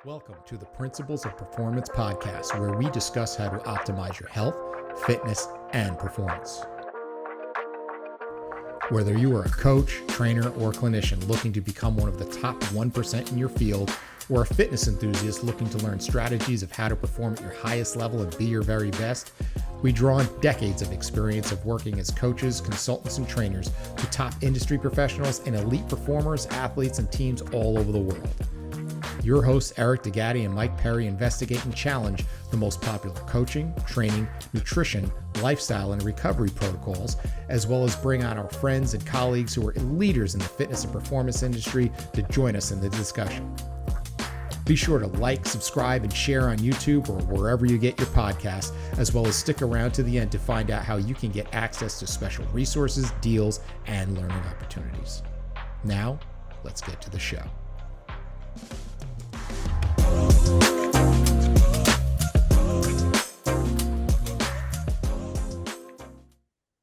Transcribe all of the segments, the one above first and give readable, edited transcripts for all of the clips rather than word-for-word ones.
Welcome to the Principles of Performance podcast, where we discuss how to optimize your health, fitness, and performance. Whether you are a coach, trainer, or clinician looking to become one of the top 1% in your field, or a fitness enthusiast looking to learn strategies of how to perform at your highest level and be your very best, we draw on decades of experience of working as coaches, consultants, and trainers to top industry professionals and elite performers, athletes, and teams all over the world. Your hosts, Eric DeGatti and Mike Perry, investigate and challenge the most popular coaching, training, nutrition, lifestyle, and recovery protocols, as well as bring on our friends and colleagues who are leaders in the fitness and performance industry to join us in the discussion. Be sure to like, subscribe, and share on YouTube or wherever you get your podcasts, as well as stick around to the end to find out how you can get access to special resources, deals, and learning opportunities. Now, let's get to the show.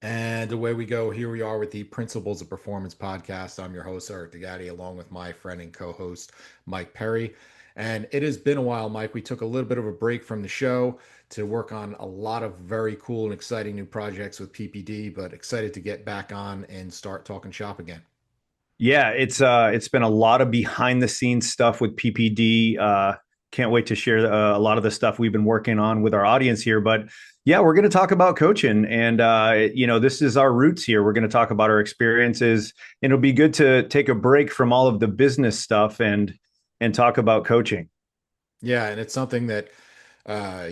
And away we go. Here we are with the Principles of Performance podcast. I'm your host, Eric DeGatti, along with my friend and co-host, Mike Perry. And it has been a while, Mike. We took a little bit of a break from the show to work on a lot of very cool and exciting new projects with PPD, but excited to get back on and start talking shop again. Yeah, it's been a lot of behind the scenes stuff with PPD. Can't wait to share a lot of the stuff we've been working on with our audience here. But yeah, we're going to talk about coaching, and this is our roots here. We're going to talk about our experiences, and it'll be good to take a break from all of the business stuff and talk about coaching. Yeah, and it's something that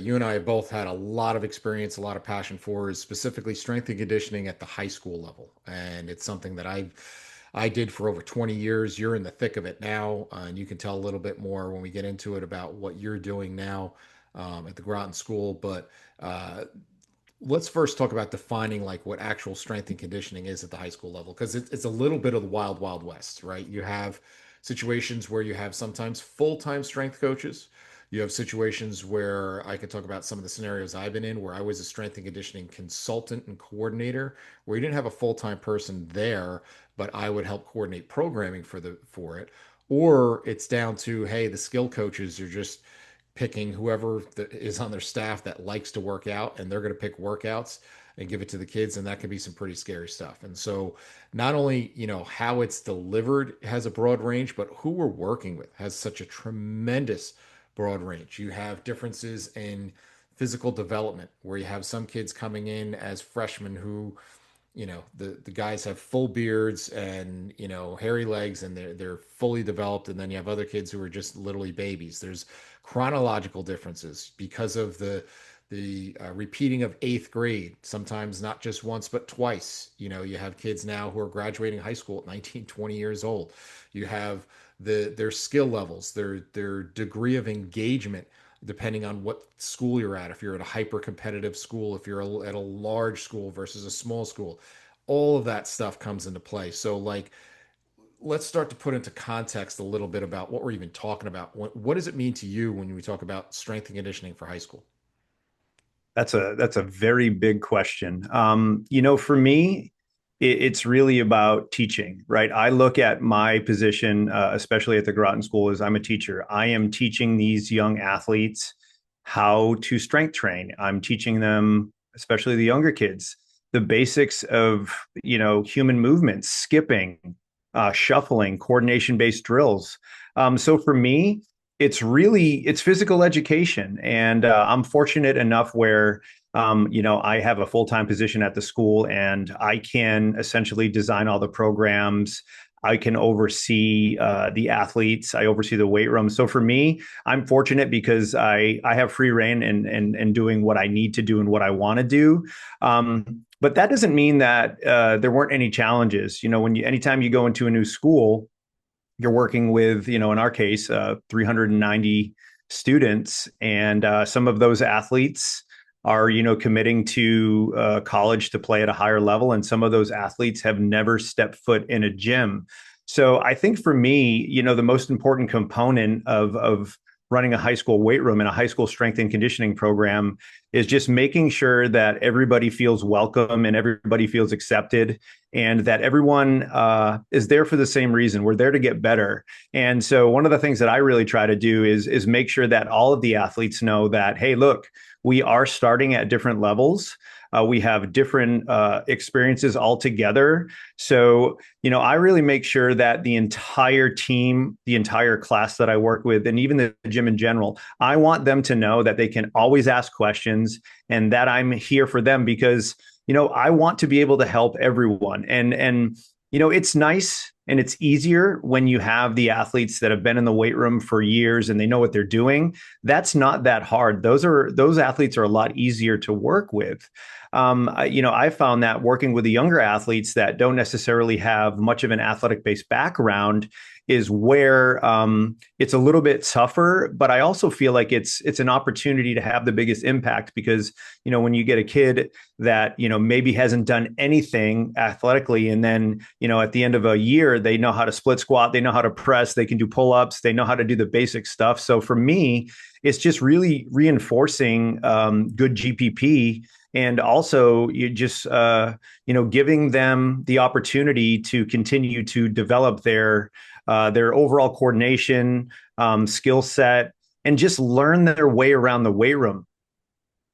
you and I have both had a lot of experience, a lot of passion for, is specifically strength and conditioning at the high school level, and it's something that I did for over 20 years. You're in the thick of it now, and you can tell a little bit more when we get into it about what you're doing now at the Groton School. But let's first talk about defining like what actual strength and conditioning is at the high school level, because it's a little bit of the wild, wild west, right? You have situations where you have sometimes full-time strength coaches. You have situations where I could talk about some of the scenarios I've been in where I was a strength and conditioning consultant and coordinator, where you didn't have a full-time person there, but I would help coordinate programming for it. Or it's down to, hey, the skill coaches are just picking whoever is on their staff that likes to work out, and they're going to pick workouts and give it to the kids, and that can be some pretty scary stuff. And so not only, how it's delivered has a broad range, but who we're working with has such a tremendous broad range. You have differences in physical development where you have some kids coming in as freshmen who, the guys have full beards and, hairy legs, and they're fully developed. And then you have other kids who are just literally babies. There's chronological differences because of the repeating of eighth grade, sometimes not just once, but twice. You have kids now who are graduating high school at 19, 20 years old. You have their skill levels, their degree of engagement, depending on what school you're at. If you're at a hyper competitive school, if you're at a large school versus a small school, all of that stuff comes into play. So like, let's start to put into context a little bit about what we're even talking about. What does it mean to you when we talk about strength and conditioning for high school? That's a very big question. For me, it's really about teaching, right? I look at my position, especially at the Groton School, as I'm a teacher. I am teaching these young athletes how to strength train. I'm teaching them, especially the younger kids, the basics of, human movements, skipping, shuffling, coordination-based drills. So for me, it's physical education. And I'm fortunate enough where, I have a full-time position at the school, and I can essentially design all the programs. I can oversee the athletes. I oversee the weight room. So for me, I'm fortunate because I have free reign and doing what I need to do and what I want to do. But that doesn't mean that there weren't any challenges. Anytime you go into a new school, you're working with, in our case, 390 students, and some of those athletes are, committing to college to play at a higher level, and some of those athletes have never stepped foot in a gym. So I think for me, the most important component of running a high school weight room and a high school strength and conditioning program is just making sure that everybody feels welcome and everybody feels accepted, and that everyone is there for the same reason. We're there to get better. And so one of the things that I really try to do is make sure that all of the athletes know that, hey, look, we are starting at different levels. We have different experiences altogether. So, I really make sure that the entire team, the entire class that I work with, and even the gym in general, I want them to know that they can always ask questions and that I'm here for them because, I want to be able to help everyone. And it's nice and it's easier when you have the athletes that have been in the weight room for years and they know what they're doing. That's not that hard. Those athletes are a lot easier to work with. I found that working with the younger athletes that don't necessarily have much of an athletic-based background is where it's a little bit tougher, but I also feel like it's an opportunity to have the biggest impact because, when you get a kid that, maybe hasn't done anything athletically, and then, at the end of a year, they know how to split squat, they know how to press, they can do pull-ups, they know how to do the basic stuff. So for me, it's just really reinforcing good GPP. And also, you just giving them the opportunity to continue to develop their overall coordination, skill set, and just learn their way around the weight room.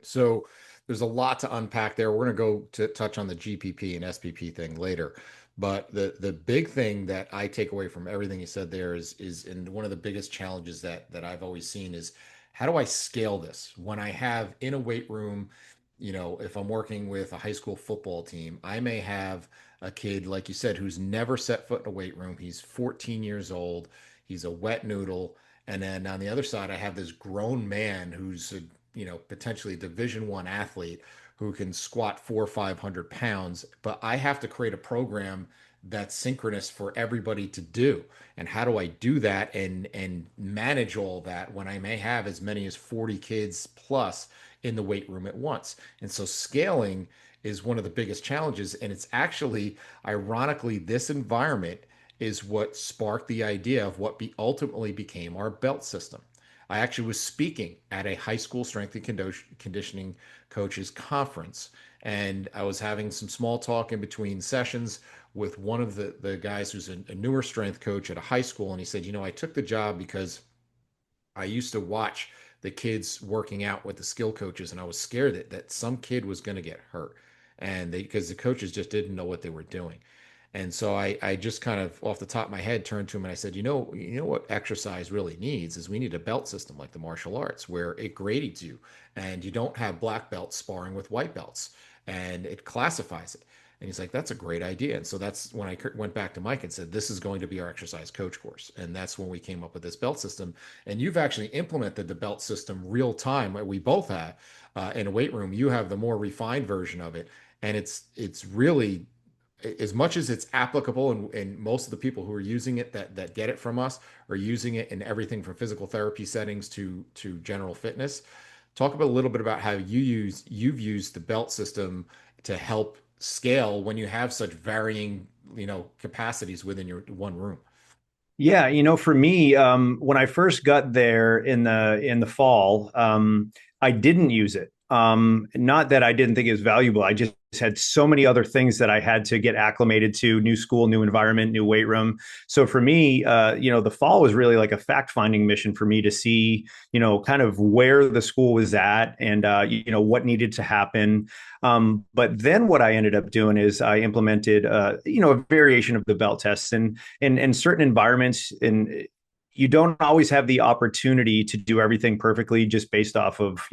So there's a lot to unpack there. We're going to go to touch on the GPP and SPP thing later. But the big thing that I take away from everything you said there is and one of the biggest challenges that I've always seen is how do I scale this when I have in a weight room, if I'm working with a high school football team, I may have a kid, like you said, who's never set foot in a weight room. He's 14 years old. He's a wet noodle. And then on the other side, I have this grown man who's a, potentially Division I athlete who can squat 400 or 500 pounds. But I have to create a program that's synchronous for everybody to do. And how do I do that and manage all that when I may have as many as 40 kids plus in the weight room at once? And so scaling is one of the biggest challenges. And it's actually, ironically, this environment is what sparked the idea of what ultimately became our belt system. I actually was speaking at a high school strength and conditioning coaches conference, and I was having some small talk in between sessions with one of the guys who's a newer strength coach at a high school. And he said, I took the job because I used to watch the kids working out with the skill coaches, and I was scared that some kid was going to get hurt, and because the coaches just didn't know what they were doing. And so I just kind of off the top of my head turned to him and I said, you know what exercise really needs is we need a belt system like the martial arts where it grades you and you don't have black belts sparring with white belts and it classifies it. And he's like, that's a great idea. And so that's when I went back to Mike and said, this is going to be our exercise coach course. And that's when we came up with this belt system. And you've actually implemented the belt system real time. We both have in a weight room. You have the more refined version of it. And it's really, as much as it's applicable and most of the people who are using it that get it from us are using it in everything from physical therapy settings to general fitness. Talk about a little bit about how you've used the belt system to help scale when you have such varying, capacities within your one room. Yeah, for me, when I first got there in the fall, I didn't use it. Not that I didn't think it was valuable. I just had so many other things that I had to get acclimated to: new school, new environment, new weight room. So for me, the fall was really like a fact-finding mission for me to see, kind of where the school was at and, what needed to happen. But then what I ended up doing is I implemented, a variation of the belt tests and certain environments. And you don't always have the opportunity to do everything perfectly just based off of,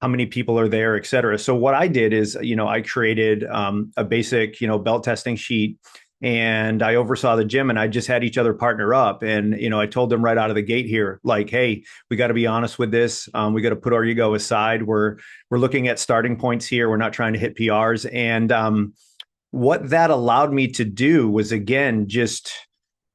how many people are there, et cetera. So what I did is, I created a basic, belt testing sheet, and I oversaw the gym, and I just had each other partner up. And, I told them right out of the gate here, like, hey, we got to be honest with this. We got to put our ego aside. We're looking at starting points here. We're not trying to hit PRs. And what that allowed me to do was, again, just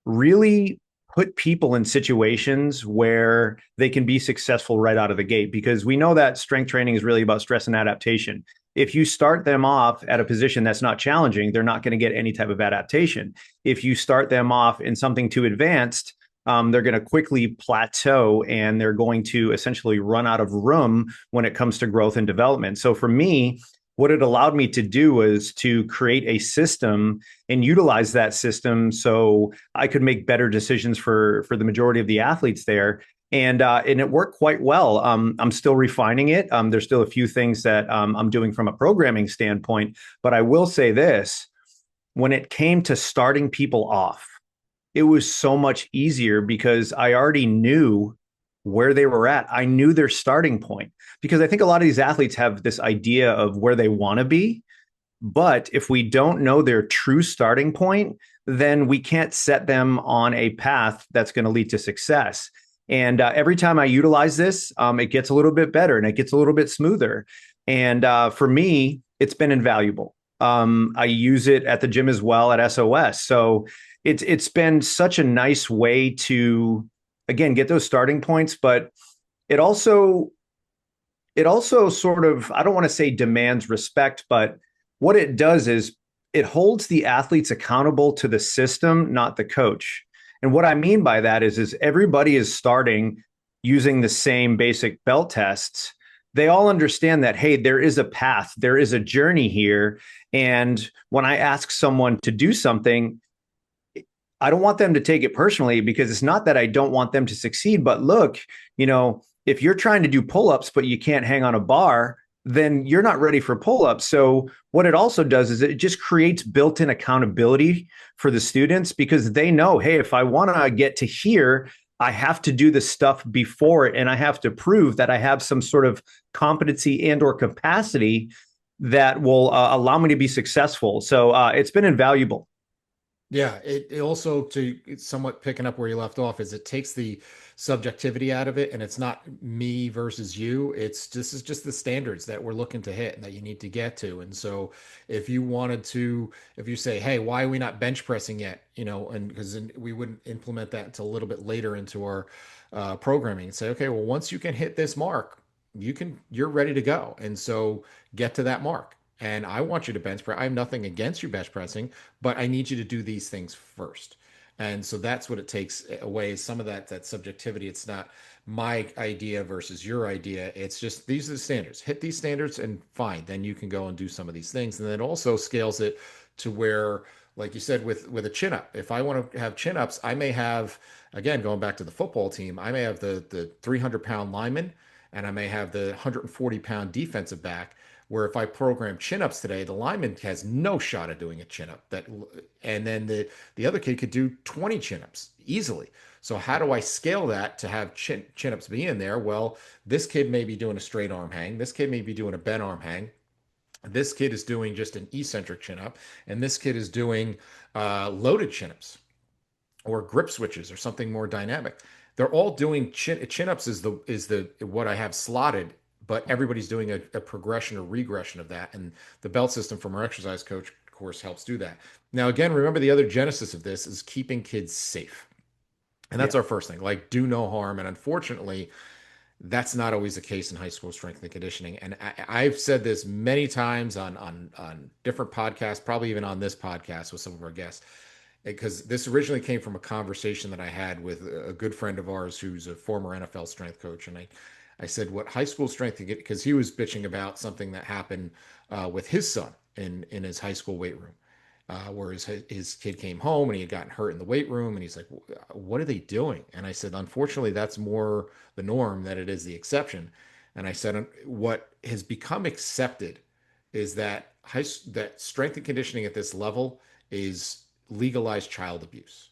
really put people in situations where they can be successful right out of the gate, because we know that strength training is really about stress and adaptation. If you start them off at a position that's not challenging, they're not going to get any type of adaptation. If you start them off in something too advanced, they're going to quickly plateau and they're going to essentially run out of room when it comes to growth and development. So for me, what it allowed me to do was to create a system and utilize that system so I could make better decisions for the majority of the athletes there. And it worked quite well. I'm still refining it. There's still a few things that I'm doing from a programming standpoint, but I will say this: when it came to starting people off, it was so much easier because I already knew where they were at. I knew their starting point because I think a lot of these athletes have this idea of where they want to be. But if we don't know their true starting point, then we can't set them on a path that's going to lead to success. And every time I utilize this, it gets a little bit better and it gets a little bit smoother. And for me, it's been invaluable. I use it at the gym as well at SOS. So it's been such a nice way to, again, get those starting points, but it also sort of, I don't want to say demands respect, but what it does is it holds the athletes accountable to the system, not the coach. And what I mean by that is everybody is starting using the same basic belt tests. They all understand that, hey, there is a path, there is a journey here. And when I ask someone to do something, I don't want them to take it personally because it's not that I don't want them to succeed, but look, if you're trying to do pull-ups, but you can't hang on a bar, then you're not ready for pull-ups. So what it also does is it just creates built-in accountability for the students because they know, hey, if I want to get to here, I have to do the stuff before it and I have to prove that I have some sort of competency and or capacity that will allow me to be successful. So it's been invaluable. Yeah, it also, to somewhat picking up where you left off, is it takes the subjectivity out of it, and it's not me versus you. It's this is just the standards that we're looking to hit and that you need to get to. And so, if you say, "Hey, why are we not bench pressing yet?" And because we wouldn't implement that until a little bit later into our programming, and say, "Okay, well, once you can hit this mark, you're ready to go." And so, get to that mark. And I want you to bench press. I have nothing against you bench pressing, but I need you to do these things first. And so that's what it takes away some of that subjectivity. It's not my idea versus your idea. It's just these are the standards. Hit these standards and fine. Then you can go and do some of these things. And then it also scales it to where, like you said, with a chin up. If I want to have chin ups, I may have, again, going back to the football team, I may have the 300-pound lineman and I may have the 140-pound defensive back, where if I program chin ups today, the lineman has no shot at doing a chin up. And then the other kid could do 20 chin ups easily. So how do I scale that to have chin ups be in there? Well, this kid may be doing a straight arm hang. This kid may be doing a bent arm hang. This kid is doing just an eccentric chin up, and this kid is doing loaded chin ups or grip switches or something more dynamic. They're all doing chin ups is the what I have slotted, but everybody's doing a progression or regression of that. And the belt system from our exercise coach course helps do that. Now, again, remember the other genesis of this is keeping kids safe. And Yeah. that's our first thing, like do no harm. And unfortunately, that's not always the case in high school strength and conditioning. And I've said this many times on different podcasts, probably even on this podcast with some of our guests, because this originally came from a conversation that I had with a good friend of ours who's a former NFL strength coach. And I said, what high school strength, because he was bitching about something that happened with his son in his high school weight room, where his kid came home and he had gotten hurt in the weight room. And he's like, what are they doing? And I said, unfortunately, that's more the norm than it is the exception. And I said, what has become accepted is that that strength and conditioning at this level is legalized child abuse.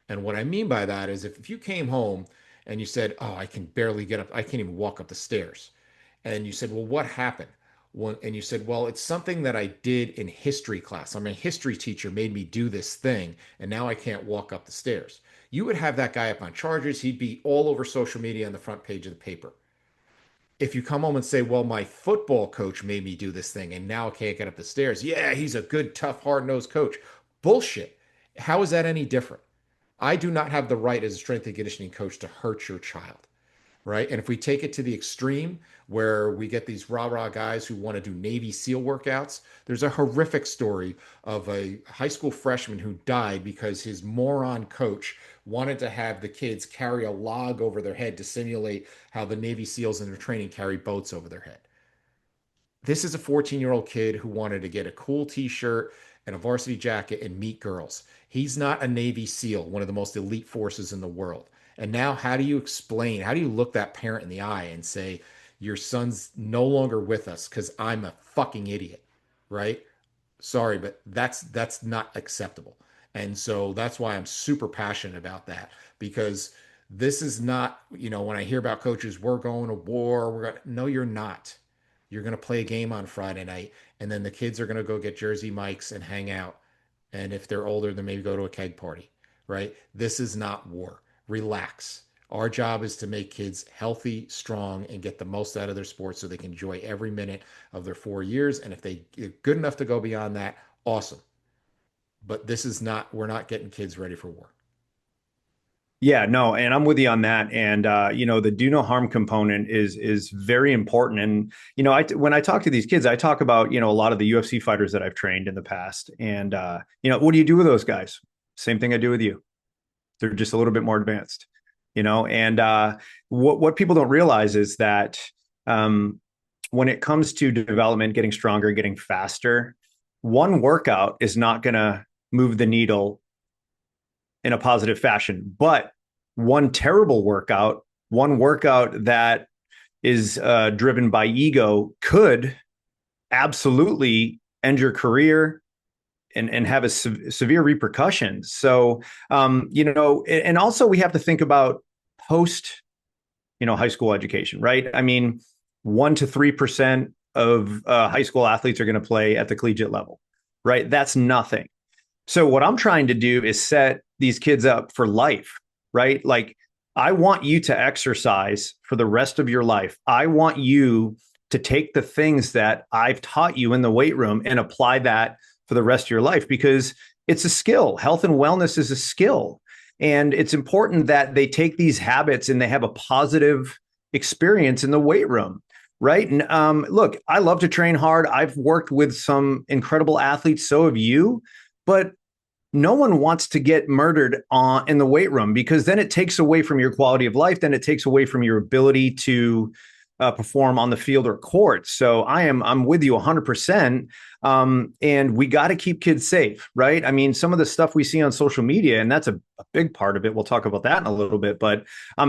And what I mean by that is if you came home and you said, "Oh, I can barely get up. I can't even walk up the stairs." And you said, "Well, what happened?" And you said, "Well, it's something that I did in history class. I'm a history teacher made me do this thing, and now I can't walk up the stairs." You would have that guy up on charges. He'd be all over social media on the front page of the paper. If you come home and say, "Well, my football coach made me do this thing and now I can't get up the stairs." Yeah, he's a good, tough, hard-nosed coach. Bullshit. How is that any different? I do not have the right as a strength and conditioning coach to hurt your child. right? And if we take it to the extreme where we get these rah-rah guys who want to do Navy SEAL workouts, there's a horrific story of a high school freshman who died because his moron coach wanted to have the kids carry a log over their head to simulate how the Navy SEALs in their training carry boats over their head. This is a 14-year-old kid who wanted to get a cool t-shirt and a varsity jacket and meet girls. He's not a Navy SEAL, one of the most elite forces in the world. And now, how do you explain, how do you look that parent in the eye and say, your son's no longer with us because I'm a fucking idiot, right? Sorry, but that's not acceptable. And so that's why I'm super passionate about that, because this is not, when I hear about coaches, we're going to war, no, you're not. You're going to play a game on Friday night, and then the kids are going to go get Jersey Mikes and hang out. And if they're older, then maybe go to a keg party, right? This is not war. Relax. Our job is to make kids healthy, strong, and get the most out of their sports so they can enjoy every minute of their 4 years. And if they are good enough to go beyond that, awesome. But this is not, we're not getting kids ready for war. Yeah, no, and I'm with you on that. And the do no harm component is very important. And when I talk to these kids, I talk about a lot of the UFC fighters that I've trained in the past. And what do you do with those guys? Same thing I do with you. They're just a little bit more advanced. And what people don't realize is that when it comes to development, getting stronger, getting faster, one workout is not going to move the needle in a positive fashion. But one terrible workout, one workout that is driven by ego could absolutely end your career and have a severe repercussions. So, and also we have to think about post, high school education, right? I mean, 1 to 3% of high school athletes are going to play at the collegiate level, right? That's nothing. So what I'm trying to do is set these kids up for life, right? Like, I want you to exercise for the rest of your life. I want you to take the things that I've taught you in the weight room and apply that for the rest of your life, because it's a skill. Health and wellness is a skill. And it's important that they take these habits and they have a positive experience in the weight room. Right. And look, I love to train hard. I've worked with some incredible athletes. So have you. But no one wants to get murdered in the weight room, because then it takes away from your quality of life. Then it takes away from your ability to perform on the field or court. So I'm with you 100%. And we got to keep kids safe, right? I mean, some of the stuff we see on social media, and that's a big part of it. We'll talk about that in a little bit, but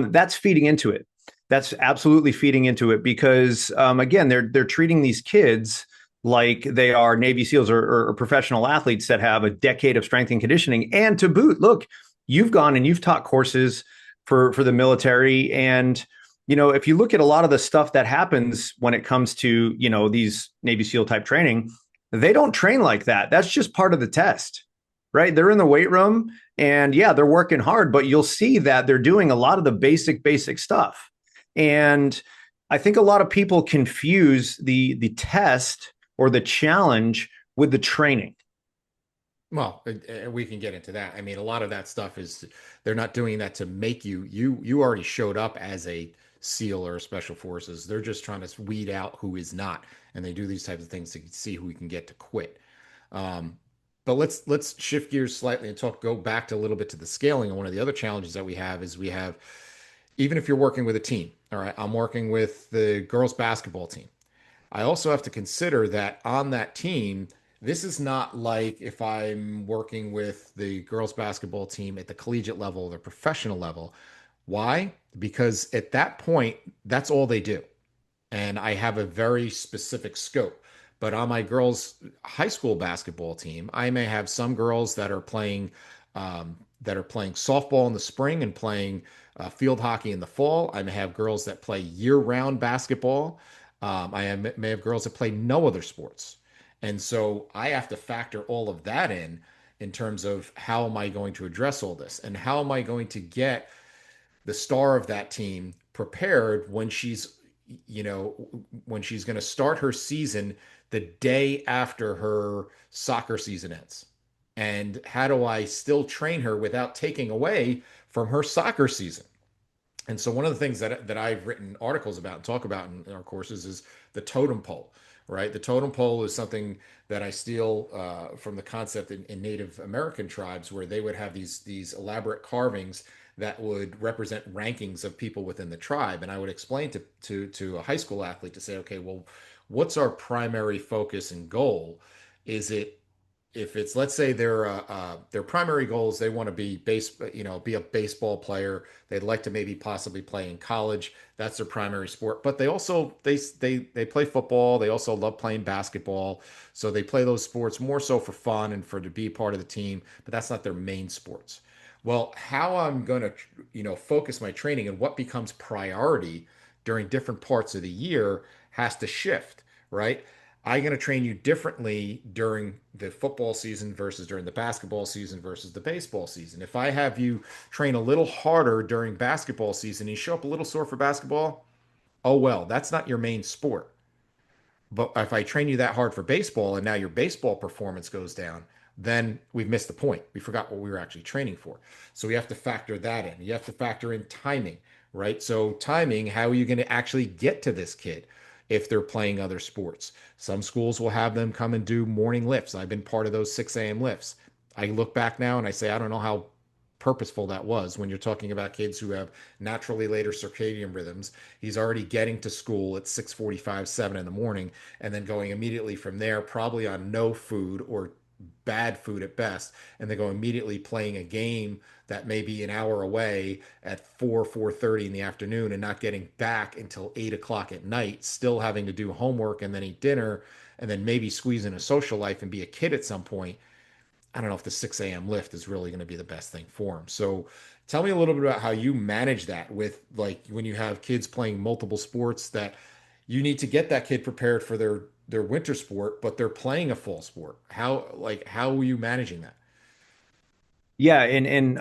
that's feeding into it. That's absolutely feeding into it, because again, they're treating these kids like they are Navy SEALs or professional athletes that have a decade of strength and conditioning. And to boot, look, you've gone and you've taught courses for the military. And, if you look at a lot of the stuff that happens when it comes to, these Navy SEAL type training, they don't train like that. That's just part of the test, right? They're in the weight room and yeah, they're working hard, but you'll see that they're doing a lot of the basic stuff. And I think a lot of people confuse the test or the challenge with the training. Well, we can get into that. I mean, a lot of that stuff is they're not doing that to make you already showed up as a SEAL or special forces. They're just trying to weed out who is not, and they do these types of things to see who we can get to quit. Um, but let's shift gears slightly and go back to a little bit to the scaling. And one of the other challenges that we have is even if you're working with a team, all right, I'm working with the girls basketball team. I also have to consider that on that team, this is not like if I'm working with the girls basketball team at the collegiate level or the professional level. Why? Because at that point, that's all they do. And I have a very specific scope. But on my girls' high school basketball team, I may have some girls that are playing softball in the spring and playing field hockey in the fall. I may have girls that play year-round basketball. May have girls that play no other sports. And so I have to factor all of that in terms of how am I going to address all this and how am I going to get the star of that team prepared when she's going to start her season the day after her soccer season ends. And how do I still train her without taking away from her soccer season? And so one of the things that I've written articles about and talk about in our courses is the totem pole, right? The totem pole is something that I steal from the concept in Native American tribes, where they would have these elaborate carvings that would represent rankings of people within the tribe. And I would explain to a high school athlete to say, okay, well, what's our primary focus and goal? Is it, if it's, let's say their primary goals, they want to be be a baseball player. They'd like to maybe possibly play in college. That's their primary sport. But they also they play football. They also love playing basketball. So they play those sports more so for fun and for to be part of the team. But that's not their main sports. Well, how I'm going to focus my training and what becomes priority during different parts of the year has to shift, right? I'm going to train you differently during the football season versus during the basketball season versus the baseball season. If I have you train a little harder during basketball season, you show up a little sore for basketball, oh well, that's not your main sport. But if I train you that hard for baseball and now your baseball performance goes down, then we've missed the point. We forgot what we were actually training for. So we have to factor that in. You have to factor in timing, right? So timing, how are you going to actually get to this kid if they're playing other sports? Some schools will have them come and do morning lifts. I've been part of those 6 a.m. lifts. I look back now and I say, I don't know how purposeful that was when you're talking about kids who have naturally later circadian rhythms. He's already getting to school at 6:45, 7 in the morning, and then going immediately from there, probably on no food or bad food at best, and then go immediately playing a game that may be an hour away at 4:30 in the afternoon, and not getting back until 8 o'clock at night, still having to do homework and then eat dinner, and then maybe squeeze in a social life and be a kid at some point. I don't know if the 6 a.m. lift is really going to be the best thing for him. So tell me a little bit about how you manage that with, like, when you have kids playing multiple sports, that you need to get that kid prepared for their winter sport, but they're playing a fall sport. How are you managing that? Yeah, and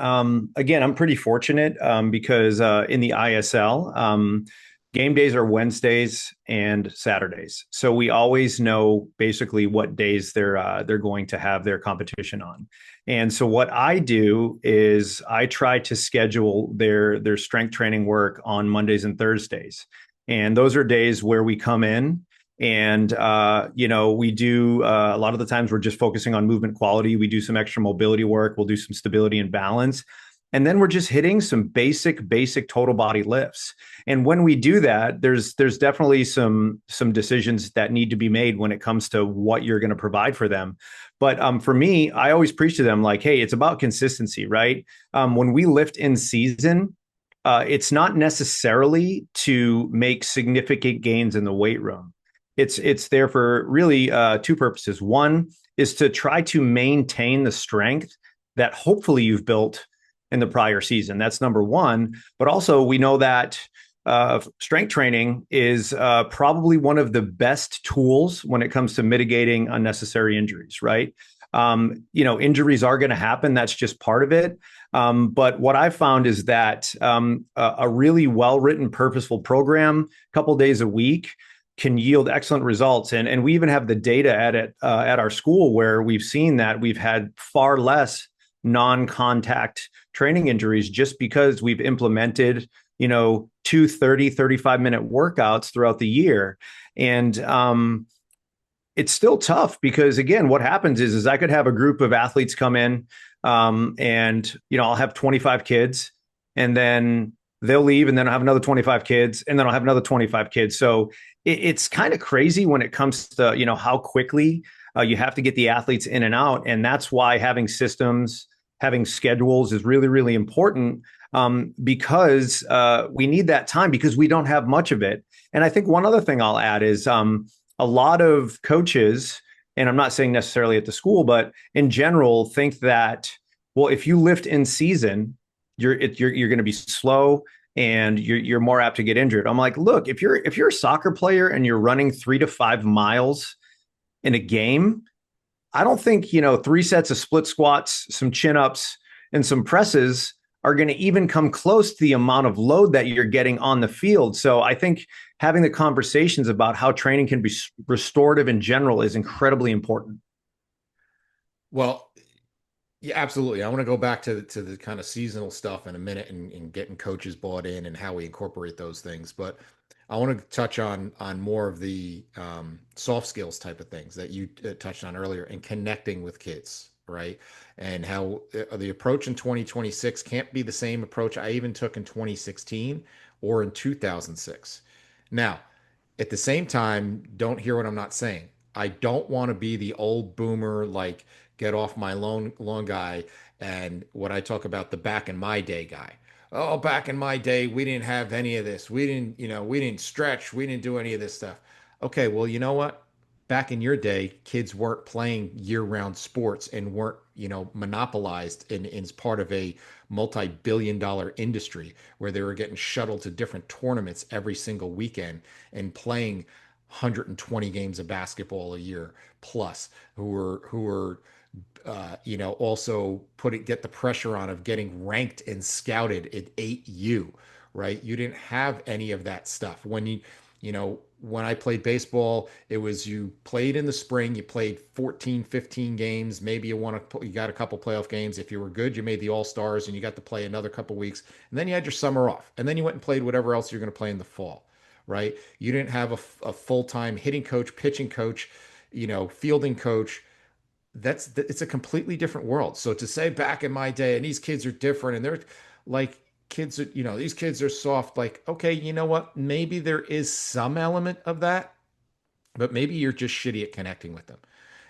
again, I'm pretty fortunate because in the ISL, game days are Wednesdays and Saturdays, so we always know basically what days they're going to have their competition on. And so what I do is I try to schedule their strength training work on Mondays and Thursdays, and those are days where we come in and we do a lot of the times we're just focusing on movement quality. We do some extra mobility work. We'll do some stability and balance. And then we're just hitting some basic total body lifts. And when we do that, there's definitely some decisions that need to be made when it comes to what you're going to provide for them. But for me, I always preach to them like, hey, it's about consistency, right? When we lift in season, it's not necessarily to make significant gains in the weight room. It's there for really two purposes. One is to try to maintain the strength that hopefully you've built in the prior season. That's number one. But also, we know that strength training is probably one of the best tools when it comes to mitigating unnecessary injuries, right? Injuries are going to happen. That's just part of it. But what I found is that a really well-written, purposeful program, a couple days a week, can yield excellent results. And we even have the data at our school where we've seen that we've had far less non-contact training injuries just because we've implemented, 35-minute workouts throughout the year. And it's still tough because, again, what happens is I could have a group of athletes come in and, I'll have 25 kids and then they'll leave and then I'll have another 25 kids and then I'll have another 25 kids. So it's kind of crazy when it comes to, how quickly you have to get the athletes in and out. And that's why having systems, having schedules is really, really important because we need that time because we don't have much of it. And I think one other thing I'll add is a lot of coaches, and I'm not saying necessarily at the school, but in general, think that, well, if you lift in season, you're going to be slow and you're more apt to get injured. I'm like, look, if you're a soccer player and you're running 3 to 5 miles in a game, I don't think 3 sets of split squats, some chin ups, and some presses are going to even come close to the amount of load that you're getting on the field. So I think having the conversations about how training can be restorative in general is incredibly important. Well, Yeah, absolutely. I want to go back to the kind of seasonal stuff in a minute and getting coaches bought in and how we incorporate those things. But I want to touch on more of the soft skills type of things that you touched on earlier and connecting with kids, right? And how the approach in 2026 can't be the same approach I even took in 2016 or in 2006. Now, at the same time, don't hear what I'm not saying. I don't want to be the old boomer, like get off my lawn guy. And what I talk about, the back in my day guy. Oh, back in my day, we didn't have any of this. We didn't, we didn't stretch. We didn't do any of this stuff. Okay, well, you know what? Back in your day, kids weren't playing year-round sports and weren't, monopolized in as part of a multi-billion-dollar industry where they were getting shuttled to different tournaments every single weekend and playing 120 games of basketball a year plus, who were also get the pressure on of getting ranked and scouted at 8U, right? You didn't have any of that stuff. When I played baseball, it was you played in the spring, you played 14, 15 games, maybe you got a couple playoff games. If you were good, you made the All-Stars and you got to play another couple weeks. And then you had your summer off. And then you went and played whatever else you're going to play in the fall, right? You didn't have a full-time hitting coach, pitching coach, fielding coach. It's a completely different world. So to say back in my day, and these kids are different, and they're like kids are, these kids are soft, like, okay, you know what? Maybe there is some element of that, but maybe you're just shitty at connecting with them.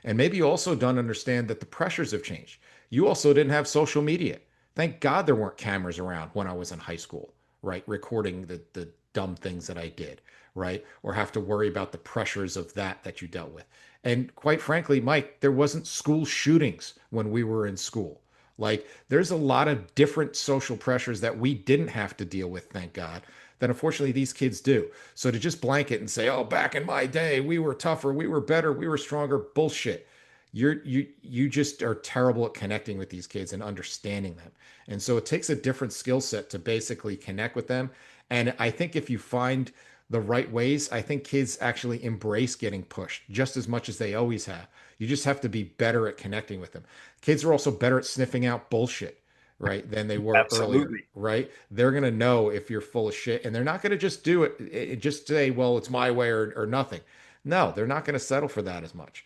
And maybe you also don't understand that the pressures have changed. You also didn't have social media. Thank God there weren't cameras around when I was in high school, right? Recording the dumb things that I did, right? Or have to worry about the pressures of that you dealt with. And quite frankly, Mike, there wasn't school shootings when we were in school. Like there's a lot of different social pressures that we didn't have to deal with, thank God, that unfortunately these kids do. So to just blanket and say, "Oh, back in my day, we were tougher, we were better, we were stronger," bullshit. You just are terrible at connecting with these kids and understanding them. And so it takes a different skill set to basically connect with them. And I think if you find the right ways, I think kids actually embrace getting pushed just as much as they always have. You just have to be better at connecting with them. Kids are also better at sniffing out bullshit, right, than they were earlier, Absolutely. right? They're going to know if you're full of shit and they're not going to just do it, just say, well, it's my way or nothing. No, they're not going to settle for that as much.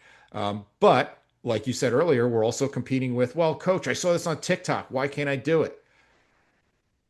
But like you said earlier, we're also competing with, well, coach, I saw this on TikTok. Why can't I do it?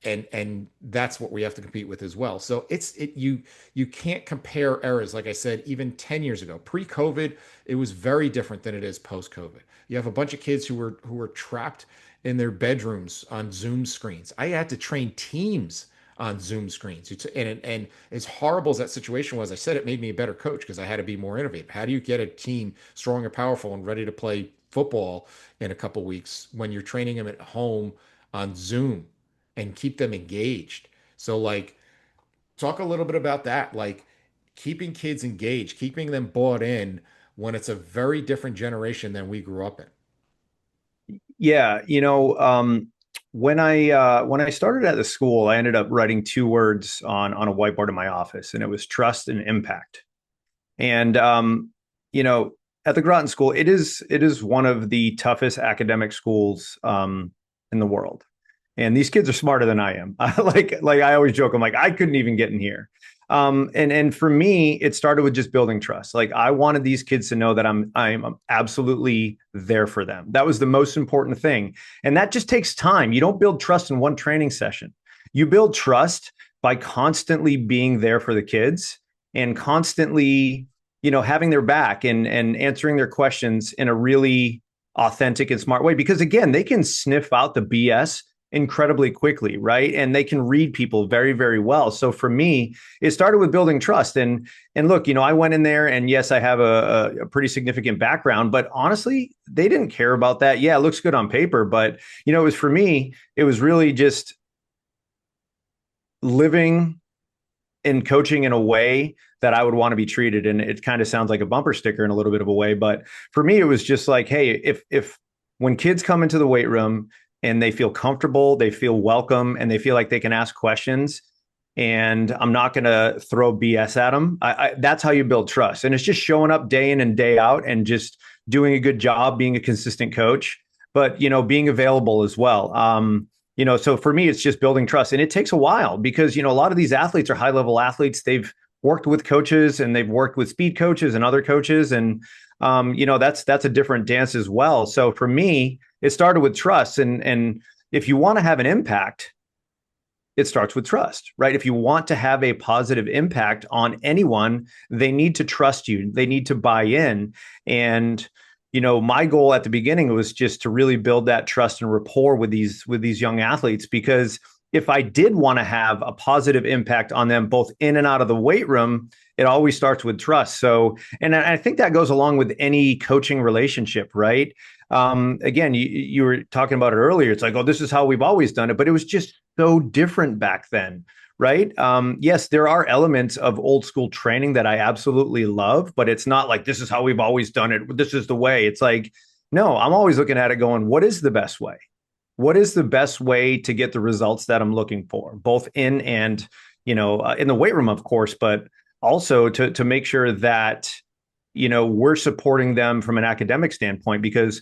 And that's what we have to compete with as well. So you can't compare eras. Like I said, even 10 years ago, pre-COVID, it was very different than it is post-COVID. You have a bunch of kids who were trapped in their bedrooms on Zoom screens. I had to train teams on Zoom screens. And as horrible as that situation was, I said it made me a better coach because I had to be more innovative. How do you get a team strong and powerful and ready to play football in a couple weeks when you're training them at home on Zoom and keep them engaged? So like talk a little bit about that, like keeping kids engaged, keeping them bought in when it's a very different generation than we grew up in. Yeah, when I started at the school, I ended up writing two words on a whiteboard in my office, and it was trust and impact. And you know, at the Groton School, it is one of the toughest academic schools in the world. And these kids are smarter than I am. Like I always joke, I'm like, I couldn't even get in here. And for me, it started with just building trust. Like I wanted these kids to know that I'm absolutely there for them. That was the most important thing. And that just takes time. You don't build trust in one training session. You build trust by constantly being there for the kids and constantly, having their back and answering their questions in a really authentic and smart way. Because again, they can sniff out the BS incredibly quickly, right? And they can read people very, very well. So for me, it started with building trust. And look, I went in there, and yes, I have a pretty significant background, but honestly, they didn't care about that. Yeah, it looks good on paper, but it was, for me, it was really just living and coaching in a way that I would want to be treated. And it kind of sounds like a bumper sticker in a little bit of a way, but for me, it was just like, hey, if when kids come into the weight room and they feel comfortable, they feel welcome, and they feel like they can ask questions, and I'm not going to throw BS at them. That's how you build trust. And it's just showing up day in and day out and just doing a good job, being a consistent coach. but being available as well. So for me, it's just building trust, and it takes a while because a lot of these athletes are high level athletes. They've worked with coaches and they've worked with speed coaches and other coaches, and that's a different dance as well. So for me, it started with trust, and if you want to have an impact, it starts with trust, right? If you want to have a positive impact on anyone, they need to trust you. They need to buy in. And my goal at the beginning was just to really build that trust and rapport with these young athletes, because if I did want to have a positive impact on them both in and out of the weight room, it always starts with trust. So, and I think that goes along with any coaching relationship, right? Again, you were talking about it earlier. It's like, oh, this is how we've always done it, but it was just so different back then, right? Yes, there are elements of old school training that I absolutely love, but it's not like this is how we've always done it. This is the way. It's like, no, I'm always looking at it going, what is the best way? What is the best way to get the results that I'm looking for, both in and in the weight room, of course, but also to make sure that we're supporting them from an academic standpoint, because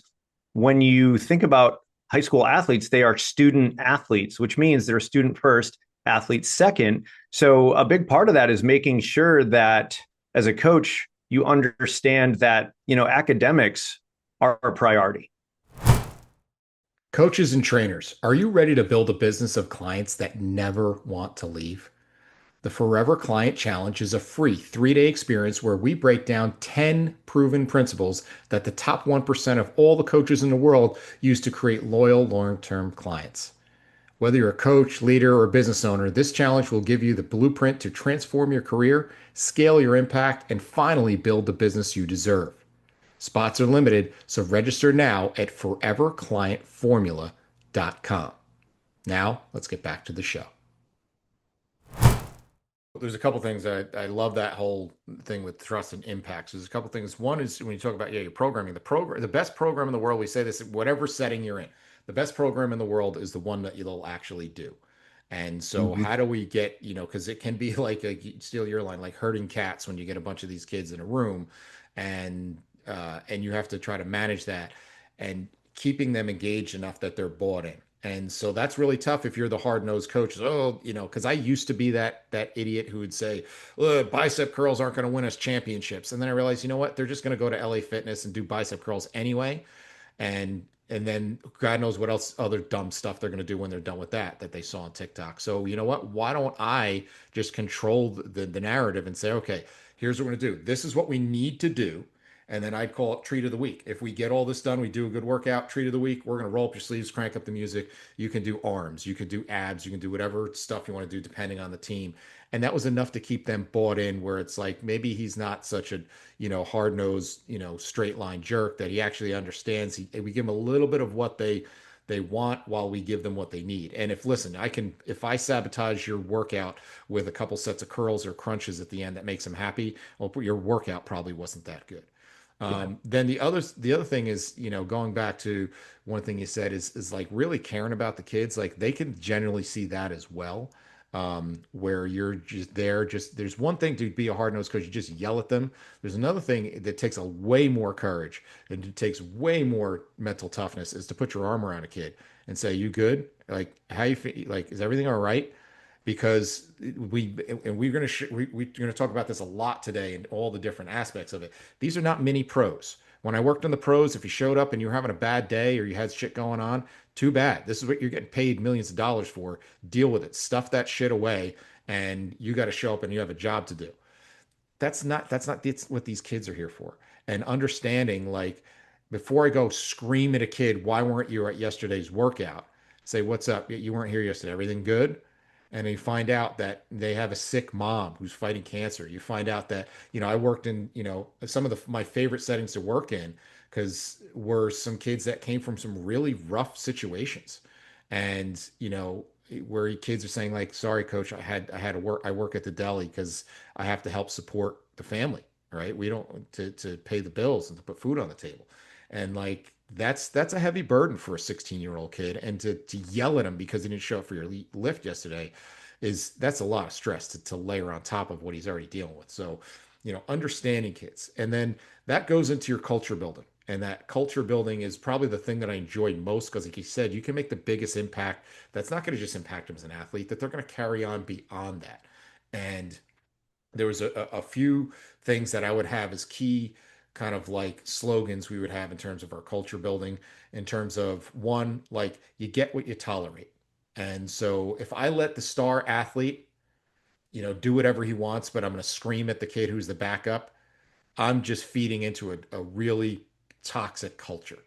when you think about high school athletes, they are student athletes, which means they're student first, athlete second. So a big part of that is making sure that as a coach, you understand that, academics are a priority. Coaches and trainers, are you ready to build a business of clients that never want to leave? The Forever Client Challenge is a free 3-day experience where we break down 10 proven principles that the top 1% of all the coaches in the world use to create loyal, long-term clients. Whether you're a coach, leader, or business owner, this challenge will give you the blueprint to transform your career, scale your impact, and finally build the business you deserve. Spots are limited, so register now at foreverclientformula.com. Now, let's get back to the show. There's a couple things I love that whole thing with trust and impacts. There's a couple things. One is when you talk about your programming, the best program in the world. We say this whatever setting you're in. The best program in the world is the one that you'll actually do. And so, Mm-hmm. how do we get because it can be like steal your line, like herding cats when you get a bunch of these kids in a room, and you have to try to manage that and keeping them engaged enough that they're bought in. And so that's really tough if you're the hard-nosed coach. Oh, because I used to be that idiot who would say, bicep curls aren't going to win us championships. And then I realized, you know what? They're just going to go to LA Fitness and do bicep curls anyway. And then God knows what else other dumb stuff they're going to do when they're done with that they saw on TikTok. So you know what? Why don't I just control the narrative and say, okay, here's what we're going to do. This is what we need to do. And then I'd call it treat of the week. If we get all this done, we do a good workout, treat of the week, we're going to roll up your sleeves, crank up the music. You can do arms, you can do abs, you can do whatever stuff you want to do depending on the team. And that was enough to keep them bought in where it's like maybe he's not such a, hard-nosed, straight line jerk that he actually understands. We give him a little bit of what they want while we give them what they need. And if I sabotage your workout with a couple sets of curls or crunches at the end that makes them happy, well, your workout probably wasn't that good. Yeah. Then the other thing is, going back to one thing you said is like really caring about the kids. Like they can generally see that as well. Where you're just there, there's one thing to be a hard nosed coach, you just yell at them. There's another thing that takes a way more courage and it takes way more mental toughness is to put your arm around a kid and say, "You good? Like how you feel? Like is everything all right?" Because we're going to we're going to talk about this a lot today and all the different aspects of it. These are not mini pros. When I worked in the pros, if you showed up and you were having a bad day or you had shit going on, too bad. This is what you're getting paid millions of dollars for. Deal with it. Stuff that shit away, and you got to show up and you have a job to do. That's what these kids are here for. And understanding like before I go scream at a kid, why weren't you at yesterday's workout? Say, what's up? You weren't here yesterday. Everything good? And you find out that they have a sick mom who's fighting cancer. You find out that, I worked in, some of my favorite settings to work in because were some kids that came from some really rough situations. And, where kids are saying like, sorry, coach, I had to work. I work at the deli because I have to help support the family, right? We don't to pay the bills and to put food on the table. And like, that's a heavy burden for a 16-year-old kid. And to yell at him because he didn't show up for your lift yesterday that's a lot of stress to layer on top of what he's already dealing with. So, understanding kids. And then that goes into your culture building. And that culture building is probably the thing that I enjoy most because, like you said, you can make the biggest impact. That's not going to just impact them as an athlete, that they're going to carry on beyond that. And there was a few things that I would have as key kind of like slogans we would have in terms of our culture building, in terms of one, like you get what you tolerate. And so if I let the star athlete, do whatever he wants, but I'm going to scream at the kid who's the backup, I'm just feeding into a really toxic culture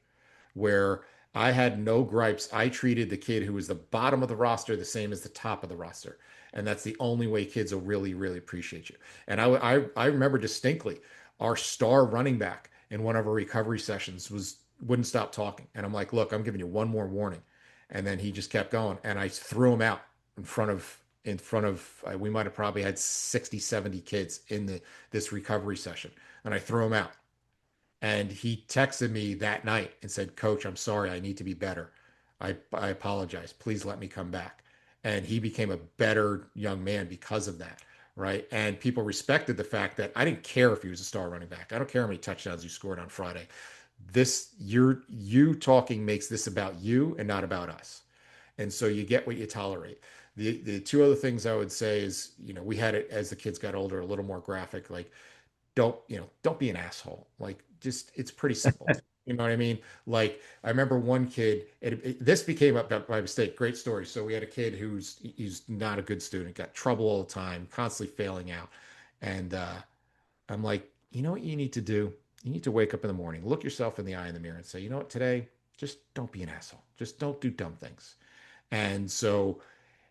where I had no gripes. I treated the kid who was the bottom of the roster the same as the top of the roster. And that's the only way kids will really, really appreciate you. And I remember distinctly our star running back in one of our recovery sessions wouldn't stop talking. And I'm like, look, I'm giving you one more warning. And then he just kept going. And I threw him out in front of we might have probably had 60, 70 kids in this recovery session. And I threw him out. And he texted me that night and said, Coach, I'm sorry. I need to be better. I apologize. Please let me come back. And he became a better young man because of that. Right. And people respected the fact that I didn't care if he was a star running back. I don't care how many touchdowns you scored on Friday. You talking makes this about you and not about us. And so you get what you tolerate. The two other things I would say is, we had it as the kids got older, a little more graphic, like don't be an asshole. Like, just, it's pretty simple. You know what I mean? Like, I remember one kid, this became up by mistake. Great story. So we had a kid he's not a good student, got trouble all the time, constantly failing out. And I'm like, you know what you need to do? You need to wake up in the morning, look yourself in the eye in the mirror and say, you know what, today, just don't be an asshole. Just don't do dumb things. And so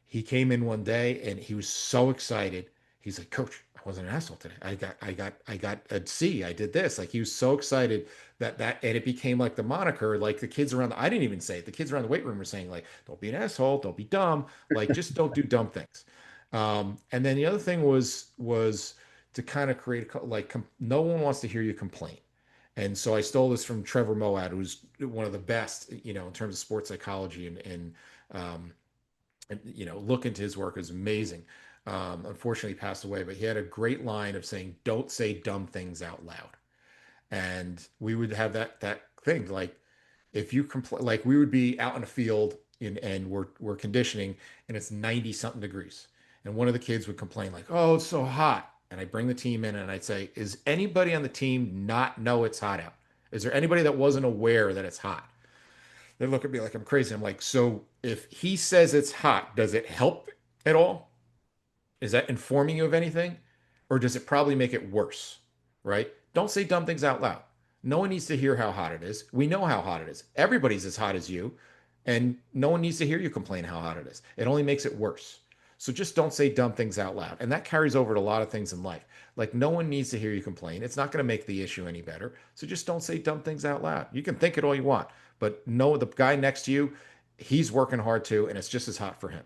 he came in one day and he was so excited. He's like, Coach, I wasn't an asshole today. I got a C. I did this. Like, he was so excited and it became like the moniker. Like, the kids around, I didn't even say it. The kids around the weight room were saying, like, don't be an asshole, don't be dumb, like, just don't do dumb things. And then the other thing was to kind of create like, no one wants to hear you complain. And so I stole this from Trevor Moawad, who's one of the best, in terms of sports psychology, um, and look into his work. Is amazing. Unfortunately, he passed away, but he had a great line of saying, "Don't say dumb things out loud." And we would have that thing, like, if you complain, like, we would be out in a field and we're conditioning and it's 90 something degrees, and one of the kids would complain, like, "Oh, it's so hot." And I'd bring the team in and I'd say, "Is anybody on the team not know it's hot out? Is there anybody that wasn't aware that it's hot?" They look at me like I'm crazy. I'm like, so if he says it's hot, does it help at all? Is that informing you of anything? Or does it probably make it worse? Right? Don't say dumb things out loud. No one needs to hear how hot it is. We know how hot it is. Everybody's as hot as you. And no one needs to hear you complain how hot it is. It only makes it worse. So just don't say dumb things out loud. And that carries over to a lot of things in life. Like, no one needs to hear you complain. It's not going to make the issue any better. So just don't say dumb things out loud. You can think it all you want, but know the guy next to you, he's working hard too, and it's just as hot for him.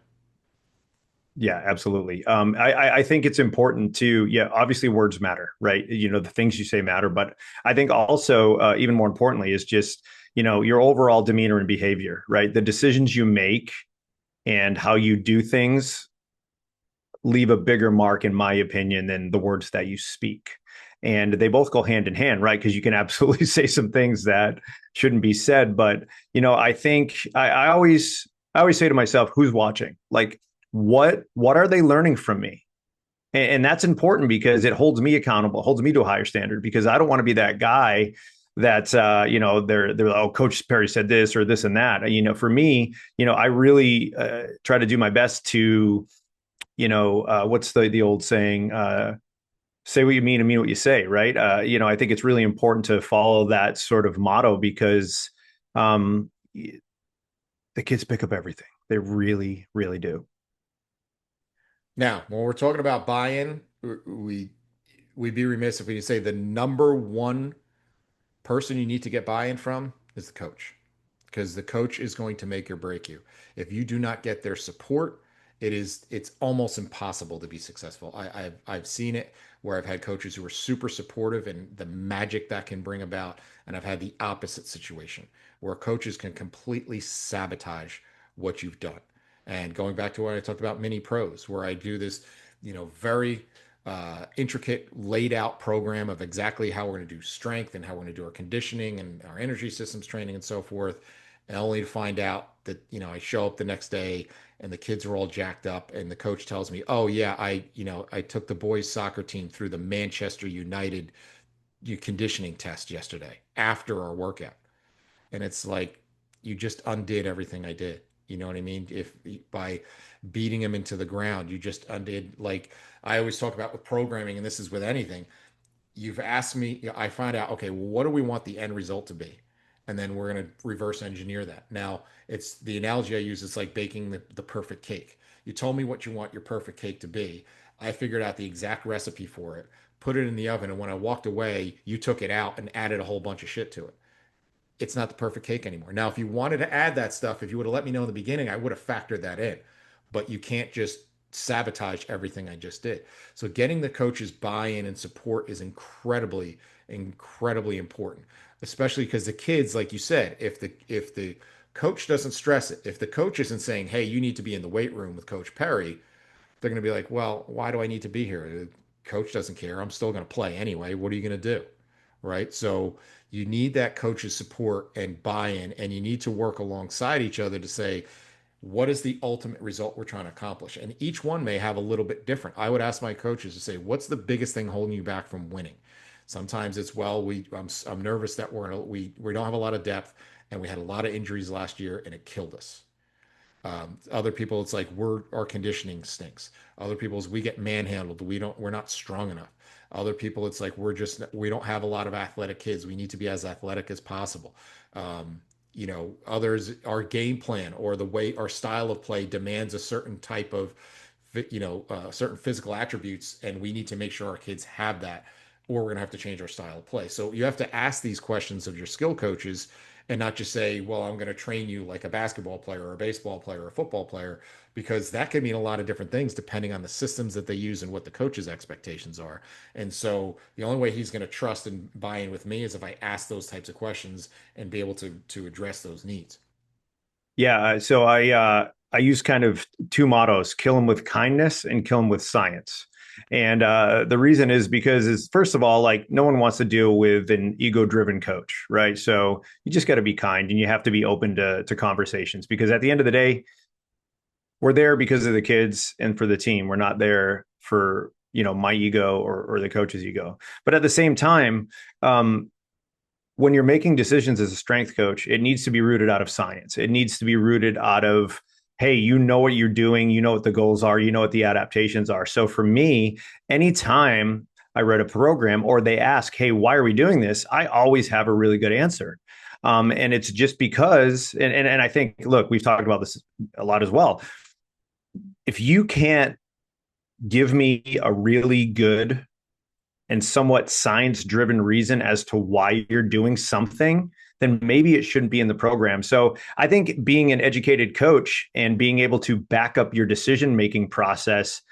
Yeah, absolutely. I think it's important to, yeah, obviously words matter, right? The things you say matter, but I think also, even more importantly, is just, your overall demeanor and behavior, right? The decisions you make and how you do things leave a bigger mark, in my opinion, than the words that you speak. And they both go hand in hand, right? Because you can absolutely say some things that shouldn't be said. But, I think I always say to myself, who's watching? Like, what are they learning from me? And that's important because it holds me accountable, holds me to a higher standard, because I don't want to be that guy that they're like, oh, Coach Perry said this or this and that. For me, I really try to do my best to, what's the old saying, say what you mean and mean what you say, right? I think it's really important to follow that sort of motto, because um the kids pick up everything. They really, really do. Now, when we're talking about buy-in, we'd be remiss if we didn't say the number one person you need to get buy-in from is the coach, because the coach is going to make or break you. If you do not get their support, it's almost impossible to be successful. I've seen it where I've had coaches who are super supportive and the magic that can bring about, and I've had the opposite situation where coaches can completely sabotage what you've done. And going back to what I talked about mini pros, where I do this, very intricate laid out program of exactly how we're going to do strength and how we're going to do our conditioning and our energy systems training and so forth. And only to find out that, I show up the next day and the kids are all jacked up and the coach tells me, "Oh yeah, I took the boys soccer team through the Manchester United conditioning test yesterday after our workout." And it's like, you just undid everything I did. You know what I mean? If by beating him into the ground, you just undid, like I always talk about with programming, and this is with anything. You've asked me, I find out, okay, well, what do we want the end result to be? And then we're going to reverse engineer that. Now, it's the analogy I use, it's like baking the perfect cake. You told me what you want your perfect cake to be. I figured out the exact recipe for it, put it in the oven, and when I walked away, you took it out and added a whole bunch of shit to it. It's not the perfect cake anymore. Now, if you wanted to add that stuff, if you would have let me know in the beginning, I would have factored that in. But you can't just sabotage everything I just did. So getting the coaches buy-in and support is incredibly, incredibly important, especially because the kids, like you said, if the coach doesn't stress it, if the coach isn't saying, "Hey, you need to be in the weight room with Coach Perry," they're going to be like, "Well, why do I need to be here? The coach doesn't care. I'm still going to play anyway. What are you going to do?" Right? So you need that coach's support and buy-in, and you need to work alongside each other to say, what is the ultimate result we're trying to accomplish? And each one may have a little bit different. I would ask my coaches to say, what's the biggest thing holding you back from winning? Sometimes it's, well, I'm nervous that we don't have a lot of depth and we had a lot of injuries last year and it killed us. Other people, it's like our conditioning stinks. Other people's, we get manhandled. We're not strong enough. Other people, it's like we don't have a lot of athletic kids. We need to be as athletic as possible. Others, our game plan or the way our style of play demands a certain type of, certain physical attributes, and we need to make sure our kids have that, or we're going to have to change our style of play. So you have to ask these questions of your skill coaches and not just say, well, I'm going to train you like a basketball player or a baseball player or a football player, because that can mean a lot of different things depending on the systems that they use and what the coach's expectations are. And so the only way he's going to trust and buy in with me is if I ask those types of questions and be able to address those needs. Yeah, so I use kind of two mottos: kill them with kindness and kill them with science. And the reason is because is first of all, like no one wants to deal with an ego-driven coach, right? So you just got to be kind and you have to be open to conversations because at the end of the day, we're there because of the kids and for the team. We're not there for my ego or the coach's ego. But at the same time, when you're making decisions as a strength coach, it needs to be rooted out of science. It needs to be rooted out of, hey, you know what you're doing, you know what the goals are, you know what the adaptations are. So for me, anytime I read a program or they ask, hey, why are we doing this? I always have a really good answer. And it's just because, and I think, look, we've talked about this a lot as well. If you can't give me a really good and somewhat science driven reason as to why you're doing something, then maybe it shouldn't be in the program. So I think being an educated coach and being able to back up your decision making process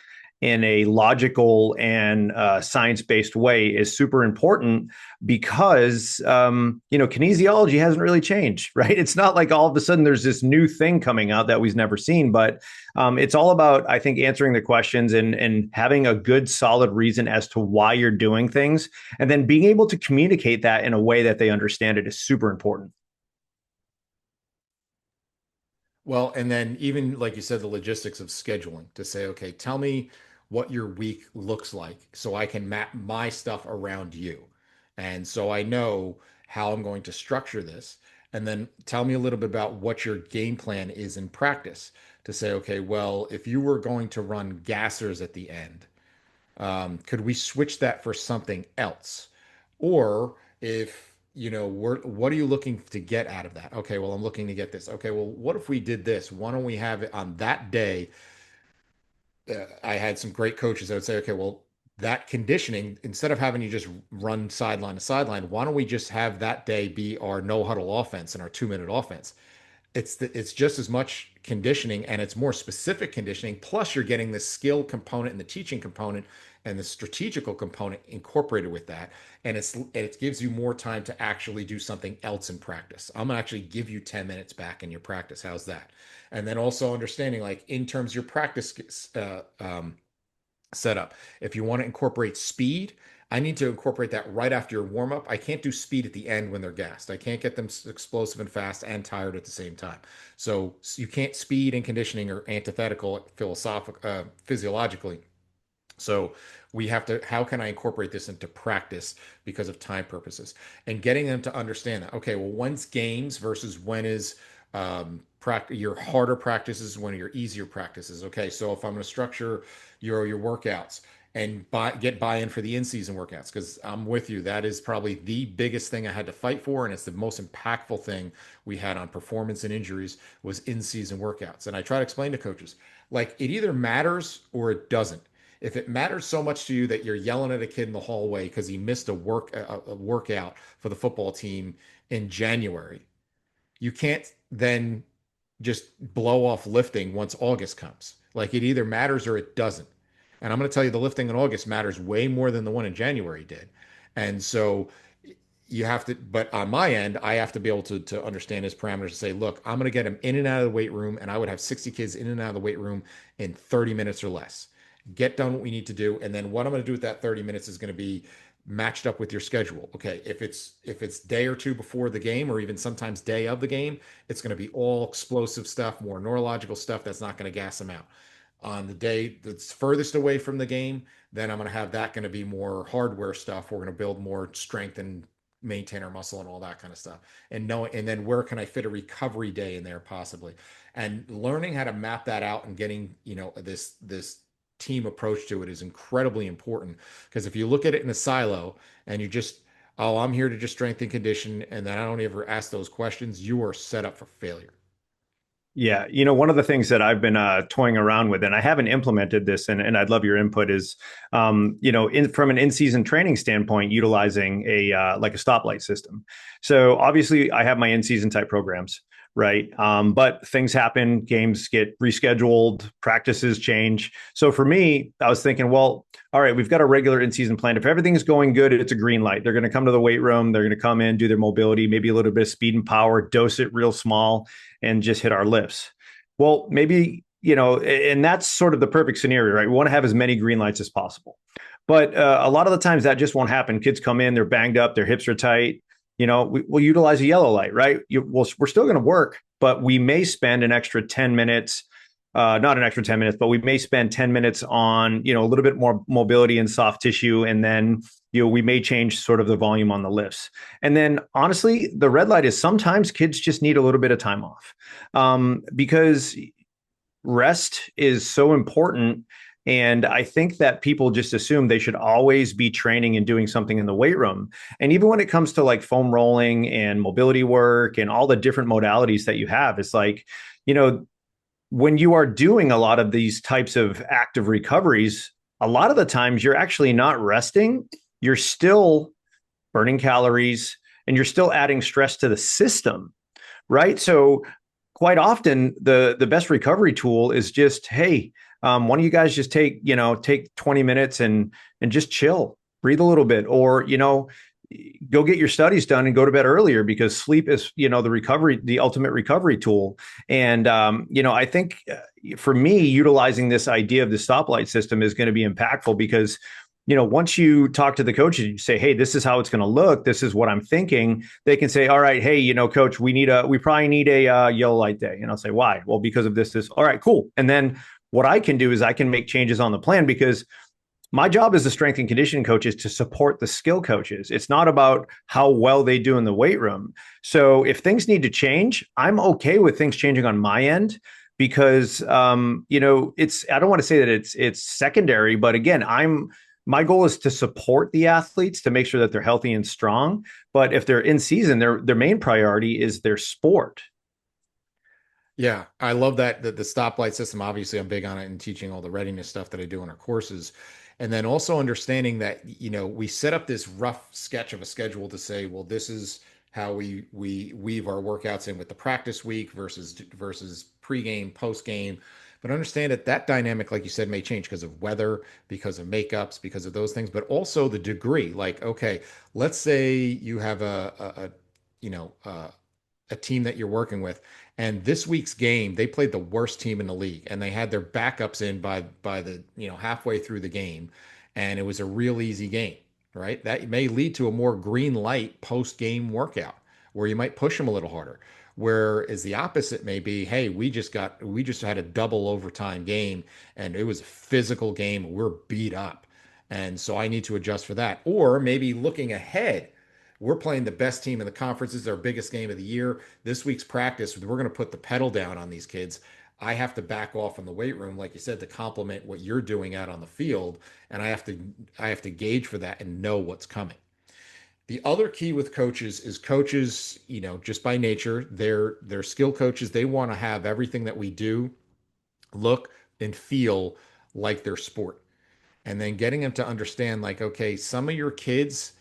in a logical and science-based way is super important because kinesiology hasn't really changed, right? It's not like all of a sudden there's this new thing coming out that we've never seen, but it's all about, I think, answering the questions and having a good solid reason as to why you're doing things, and then being able to communicate that in a way that they understand it is super important. Well, and then even like you said, the logistics of scheduling to say, okay, tell me what your week looks like so I can map my stuff around you. And so I know how I'm going to structure this. And then tell me a little bit about what your game plan is in practice to say, okay, well, if you were going to run gassers at the end, could we switch that for something else? Or if, what are you looking to get out of that? Okay, well, I'm looking to get this. Okay, well, what if we did this? Why don't we have it on that day? I had some great coaches that would say, okay, well, that conditioning, instead of having you just run sideline to sideline, why don't we just have that day be our no huddle offense and our 2 minute offense? It's just as much conditioning and it's more specific conditioning. Plus, you're getting the skill component and the teaching component and the strategical component incorporated with that. And it gives you more time to actually do something else in practice. I'm gonna actually give you 10 minutes back in your practice. How's that? And then also understanding, like in terms of your practice setup. If you want to incorporate speed, I need to incorporate that right after your warm up. I can't do speed at the end when they're gassed. I can't get them explosive and fast and tired at the same time. So you can't speed and conditioning are antithetical physiologically. So we have to, how can I incorporate this into practice because of time purposes and getting them to understand that, okay, well, when's games versus when is your harder practices, when are your easier practices. Okay, so if I'm going to structure your workouts and get buy-in for the in-season workouts, because I'm with you, that is probably the biggest thing I had to fight for, and it's the most impactful thing we had on performance and injuries was in-season workouts. And I try to explain to coaches, like it either matters or it doesn't. If it matters so much to you that you're yelling at a kid in the hallway because he missed a workout for the football team in January, you can't then just blow off lifting once August comes. Like it either matters or it doesn't. And I'm going to tell you the lifting in August matters way more than the one in January did. And so you have to, but on my end, I have to be able to understand his parameters and say, look, I'm going to get him in and out of the weight room, and I would have 60 kids in and out of the weight room in 30 minutes or less. Get done what we need to do, and then what I'm going to do with that 30 minutes is going to be matched up with your schedule. Okay, if it's day or two before the game, or even sometimes day of the game, it's going to be all explosive stuff, more neurological stuff that's not going to gas them out. On the day that's furthest away from the game, then I'm going to have that going to be more hardware stuff. We're going to build more strength and maintain our muscle and all that kind of stuff. And then where can I fit a recovery day in there possibly? And learning how to map that out and getting, this team approach to it is incredibly important because if you look at it in a silo and you just, oh, I'm here to just strengthen condition, and then I don't ever ask those questions, you are set up for failure. Yeah, one of the things that I've been toying around with, and I haven't implemented this, and I'd love your input, is, from an in-season training standpoint, utilizing a like a stoplight system. So obviously, I have my in-season type programs, right? But things happen, games get rescheduled, practices change. So for me, I was thinking, well, all right, we've got a regular in-season plan. If everything's going good, it's a green light. They're going to come to the weight room. They're going to come in, do their mobility, maybe a little bit of speed and power, dose it real small, and just hit our lifts. Well, maybe, and that's sort of the perfect scenario, right? We want to have as many green lights as possible. But a lot of the times that just won't happen. Kids come in, they're banged up, their hips are tight. We'll utilize a yellow light, right? We're still going to work, but we may spend an extra 10 minutes, not an extra 10 minutes, but we may spend 10 minutes on, a little bit more mobility and soft tissue. And then, we may change sort of the volume on the lifts. And then honestly, the red light is sometimes kids just need a little bit of time off, because rest is so important. And I think that people just assume they should always be training and doing something in the weight room. And even when it comes to like foam rolling and mobility work and all the different modalities that you have, it's like, when you are doing a lot of these types of active recoveries, a lot of the times you're actually not resting. You're still burning calories and you're still adding stress to the system, right? So quite often the best recovery tool is just, hey, one of you guys just take 20 minutes and just chill, breathe a little bit, or, go get your studies done and go to bed earlier, because sleep is, the ultimate recovery tool. And, I think for me, utilizing this idea of the stoplight system is going to be impactful because, once you talk to the coaches, you say, hey, this is how it's going to look. This is what I'm thinking. They can say, all right, hey, coach, we probably need a yellow light day. And I'll say, why? Well, because of this. All right, cool. And then what I can do is I can make changes on the plan, because my job as a strength and conditioning coach is to support the skill coaches. It's not about how well they do in the weight room. So if things need to change, I'm okay with things changing on my end, because I don't want to say that it's secondary, but again, my goal is to support the athletes to make sure that they're healthy and strong. But if they're in season, their main priority is their sport. Yeah, I love that the stoplight system. Obviously, I'm big on it and teaching all the readiness stuff that I do in our courses. And then also understanding that, we set up this rough sketch of a schedule to say, well, this is how we weave our workouts in with the practice week versus pregame, postgame. But understand that dynamic, like you said, may change because of weather, because of makeups, because of those things, but also the degree. Like, okay, let's say you have a a team that you're working with. And this week's game, they played the worst team in the league, and they had their backups in by the halfway through the game, and it was a real easy game, right? That may lead to a more green light post game workout where you might push them a little harder. Whereas the opposite may be, hey, we just had a double overtime game, and it was a physical game. We're beat up, and so I need to adjust for that. Or maybe looking ahead, we're playing the best team in the conference. This is our biggest game of the year. This week's practice, we're going to put the pedal down on these kids. I have to back off in the weight room, like you said, to complement what you're doing out on the field, and I have to gauge for that and know what's coming. The other key with coaches is coaches, just by nature, they're skill coaches. They want to have everything that we do look and feel like their sport. And then getting them to understand, like, okay, some of your kids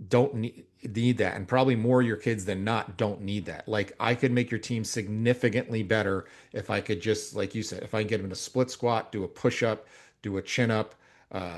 don't need that, and probably more your kids than not don't need that. Like, I could make your team significantly better if I could just, like you said, if I can get them to split squat, do a push up, do a chin up,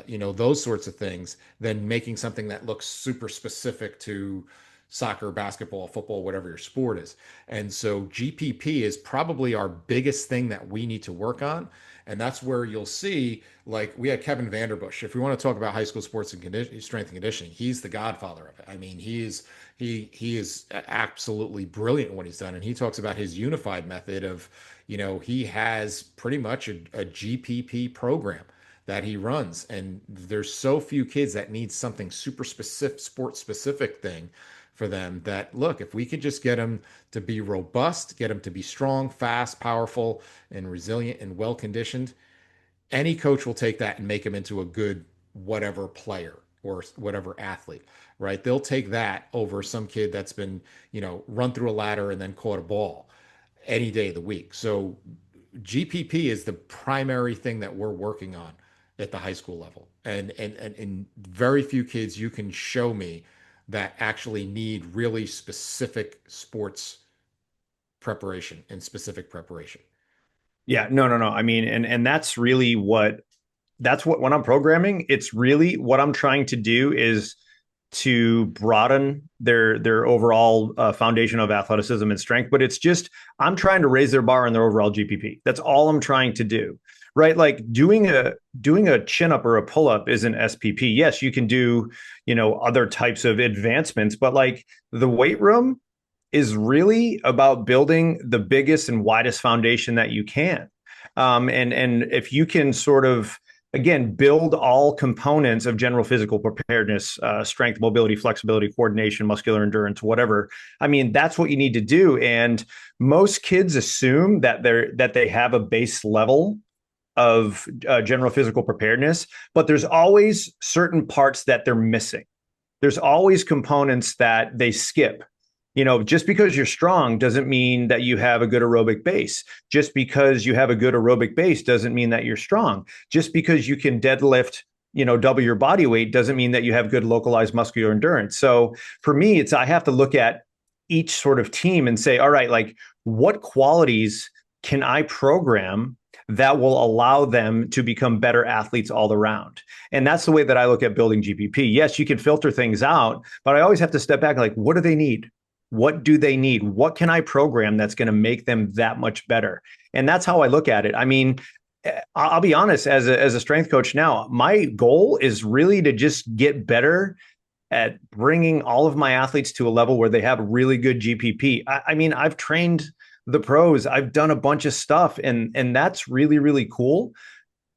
those sorts of things, than making something that looks super specific to soccer, basketball, football, whatever your sport is. And so GPP is probably our biggest thing that we need to work on. And that's where you'll see, like, we had Kevin Vanderbush. If we want to talk about high school sports and strength and conditioning, he's the godfather of it. I mean, he is absolutely brilliant in what he's done. And he talks about his unified method of, he has pretty much a GPP program that he runs. And there's so few kids that need something super specific, sport specific thing for them, that, look, if we could just get them to be robust, get them to be strong, fast, powerful, and resilient and well conditioned, any coach will take that and make him into a good whatever player or whatever athlete, right? They'll take that over some kid that's been, run through a ladder and then caught a ball any day of the week. So GPP is the primary thing that we're working on at the high school level. And very few kids you can show me that actually need really specific sports preparation and specific preparation. Yeah, no, no, no. I mean, and that's what when I'm programming, it's really what I'm trying to do is to broaden their overall foundation of athleticism and strength. But it's just I'm trying to raise their bar in their overall GPP. That's all I'm trying to do, right? Like doing a chin up or a pull up is an SPP. Yes, you can do other types of advancements, but like the weight room is really about building the biggest and widest foundation that you can. And if you can sort of, again, build all components of general physical preparedness, strength, mobility, flexibility, coordination, muscular endurance, whatever. I mean, that's what you need to do. And most kids assume that they have a base level of general physical preparedness, but there's always certain parts that they're missing. There's always components that they skip. Just because you're strong doesn't mean that you have a good aerobic base. Just because you have a good aerobic base doesn't mean that you're strong. Just because you can deadlift, double your body weight doesn't mean that you have good localized muscular endurance. So for me, I have to look at each sort of team and say, all right, like what qualities can I program that will allow them to become better athletes all around? And that's the way that I look at building GPP. Yes, you can filter things out, but I always have to step back, like, what do they need? What do they need? What can I program that's going to make them that much better? And that's how I look at it. I mean, I'll be honest, as a strength coach now, my goal is really to just get better at bringing all of my athletes to a level where they have really good GPP. I mean, I've trained the pros, I've done a bunch of stuff, and that's really, really cool.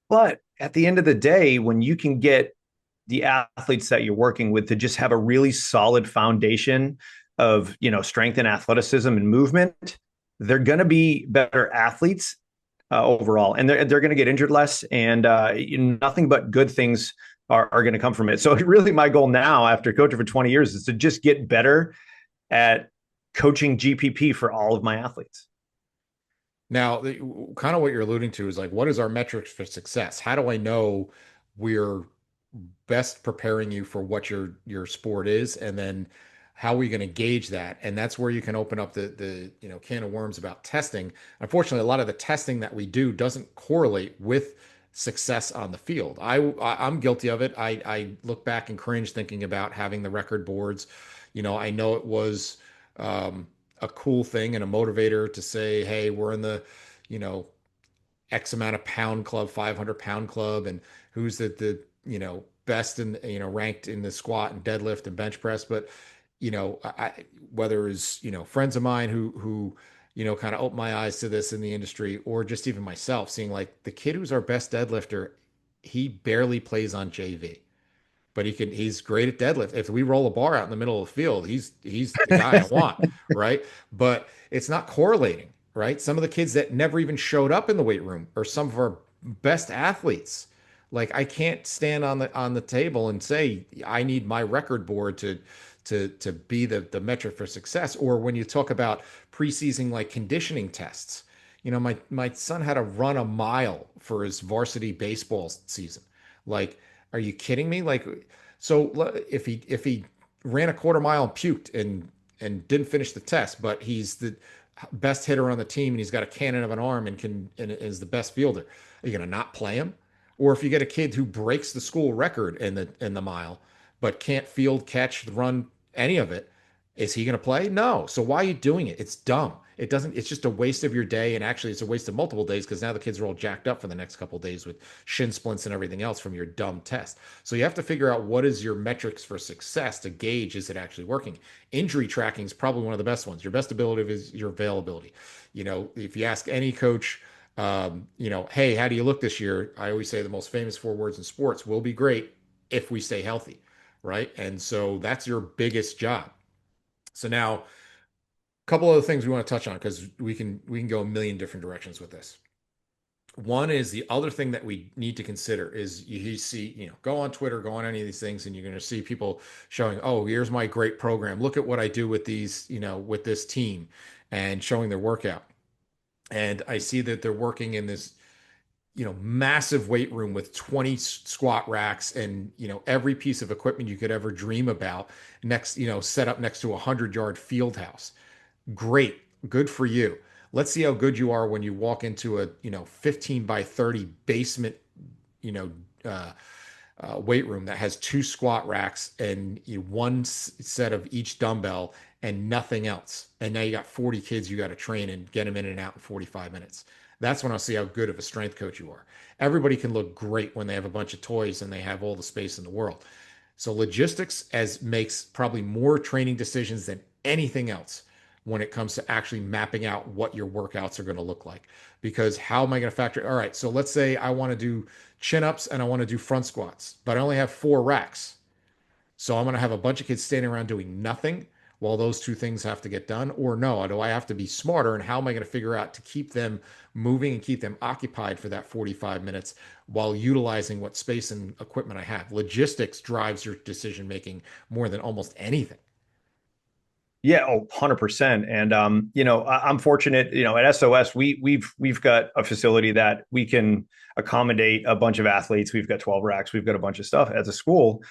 But at the end of the day, when you can get the athletes that you're working with to just have a really solid foundation of strength and athleticism and movement, they're going to be better athletes overall, and they're going to get injured less, and nothing but good things are going to come from it. So really, my goal now, after coaching for 20 years, is to just get better at coaching GPP for all of my athletes. Now, kind of what you're alluding to is, like, what is our metrics for success? How do I know we're best preparing you for what your sport is, and then how are we going to gauge that? And that's where you can open up the can of worms about testing. Unfortunately, a lot of the testing that we do doesn't correlate with success on the field. I'm guilty of it. I look back and cringe thinking about having the record boards. I know it was a cool thing and a motivator to say, hey, we're in the, you know, X amount of pound club, 500-pound club, and who's the best in, ranked in the squat and deadlift and bench press. But whether it's friends of mine who kind of opened my eyes to this in the industry, or just even myself seeing like the kid who's our best deadlifter, he barely plays on JV, but he's great at deadlift. If we roll a bar out in the middle of the field, he's the guy I want, right? But it's not correlating, right? Some of the kids that never even showed up in the weight room are some of our best athletes. Like I can't stand on the table and say I need my record board to be the metric for success. Or when you talk about preseason like conditioning tests, my son had to run a mile for his varsity baseball season. Like, are you kidding me? Like, so if he ran a quarter mile and puked and didn't finish the test, but he's the best hitter on the team and he's got a cannon of an arm and is the best fielder, are you going to not play him? Or if you get a kid who breaks the school record in the mile, but can't field, catch, run any of it, is he going to play? No. So why are you doing it? It's dumb. It doesn't. It's just a waste of your day, and actually, it's a waste of multiple days because now the kids are all jacked up for the next couple of days with shin splints and everything else from your dumb test. So you have to figure out what is your metrics for success to gauge is it actually working. Injury tracking is probably one of the best ones. Your best ability is your availability. If you ask any coach, hey, how do you look this year? I always say the most famous four words in sports: "We'll be great if we stay healthy." Right, and so that's your biggest job. So now, a couple other things we want to touch on because we can go a million different directions with this. One is the other thing that we need to consider is you see, go on Twitter, go on any of these things, and you're going to see people showing, oh, here's my great program. Look at what I do with these, with this team, and showing their workout. And I see that they're working in this, massive weight room with 20 squat racks and, every piece of equipment you could ever dream about next, set up next to a 100-yard field house. Great. Good for you. Let's see how good you are when you walk into a, 15 by 30 basement, you know, uh, weight room that has two squat racks and one set of each dumbbell and nothing else. And now you got 40 kids you got to train and get them in and out in 45 minutes. That's when I'll see how good of a strength coach you are. Everybody can look great when they have a bunch of toys and they have all the space in the world. So logistics as makes probably more training decisions than anything else when it comes to actually mapping out what your workouts are going to look like. Because how am I going to factor? All right, so let's say I want to do chin ups and I want to do front squats, but I only have 4 racks. So I'm going to have a bunch of kids standing around doing nothing while those two things have to get done. Or no, do I have to be smarter? And how am I going to figure out to keep them moving and keep them occupied for that 45 minutes while utilizing what space and equipment I have? Logistics drives your decision making more than almost anything. Yeah, 100%. And I'm fortunate, at SOS, we've got a facility that we can accommodate a bunch of athletes. We've got 12 racks, we've got a bunch of stuff. As a school,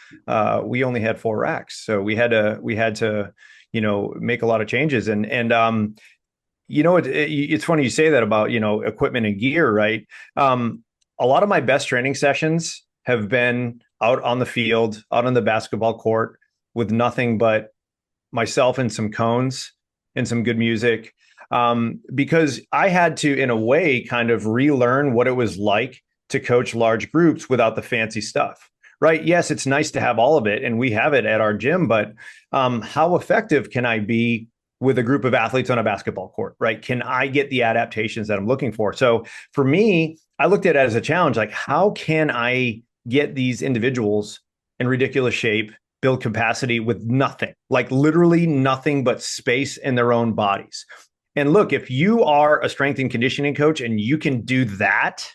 we only had 4 racks. So we had to make a lot of changes. It's funny you say that about, equipment and gear, right? A lot of my best training sessions have been out on the field, out on the basketball court with nothing but myself and some cones and some good music, because I had to, in a way, kind of relearn what it was like to coach large groups without the fancy stuff. Right? Yes, it's nice to have all of it, and we have it at our gym. But how effective can I be with a group of athletes on a basketball court? Right? Can I get the adaptations that I'm looking for? So for me, I looked at it as a challenge. Like, how can I get these individuals in ridiculous shape, build capacity with nothing, like literally nothing but space in their own bodies? And look, if you are a strength and conditioning coach and you can do that,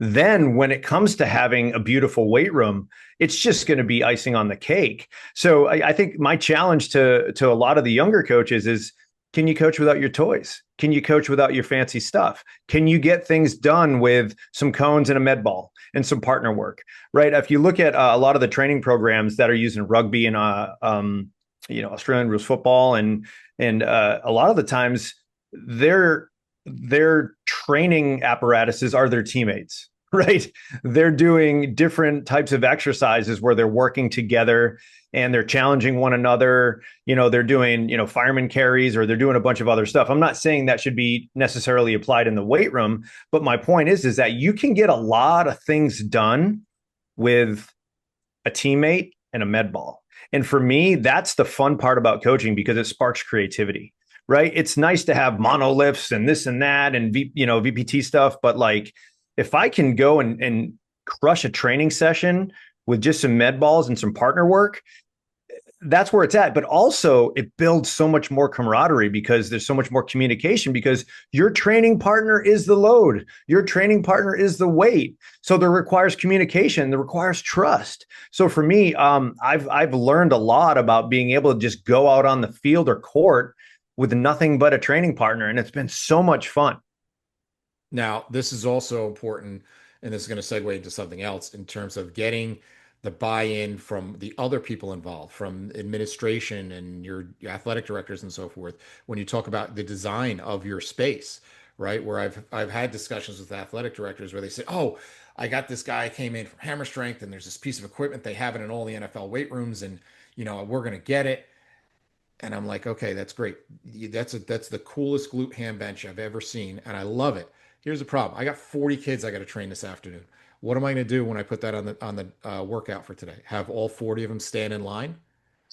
then when it comes to having a beautiful weight room, it's just going to be icing on the cake. So I think my challenge to a lot of the younger coaches is, can you coach without your toys? Can you coach without your fancy stuff? Can you get things done with some cones and a med ball and some partner work, right? If you look at a lot of the training programs that are using rugby and Australian rules football, and a lot of the times their training apparatuses are their teammates, right? They're doing different types of exercises where they're working together and they're challenging one another. They're doing, fireman carries, or they're doing a bunch of other stuff. I'm not saying that should be necessarily applied in the weight room, but my point is that you can get a lot of things done with a teammate and a med ball. And for me, that's the fun part about coaching, because it sparks creativity, right? It's nice to have monoliths and this and that and VPT stuff, but like if I can go and crush a training session with just some med balls and some partner work, that's where it's at. But also it builds so much more camaraderie because there's so much more communication, because your training partner is the load, your training partner is the weight. So there requires communication, there requires trust. So for me, I've learned a lot about being able to just go out on the field or court with nothing but a training partner. And it's been so much fun. Now, this is also important, and this is going to segue into something else in terms of getting the buy-in from the other people involved, from administration and your athletic directors and so forth. When you talk about the design of your space, right? Where I've had discussions with athletic directors where they say, "Oh, I got this guy came in from Hammer Strength, and there's this piece of equipment they have it in all the NFL weight rooms, and we're going to get it." And I'm like, okay, that's great. That's the coolest glute ham bench I've ever seen, and I love it. Here's the problem: I got 40 kids I got to train this afternoon. What am I going to do when I put that on the workout for today? Have all 40 of them stand in line?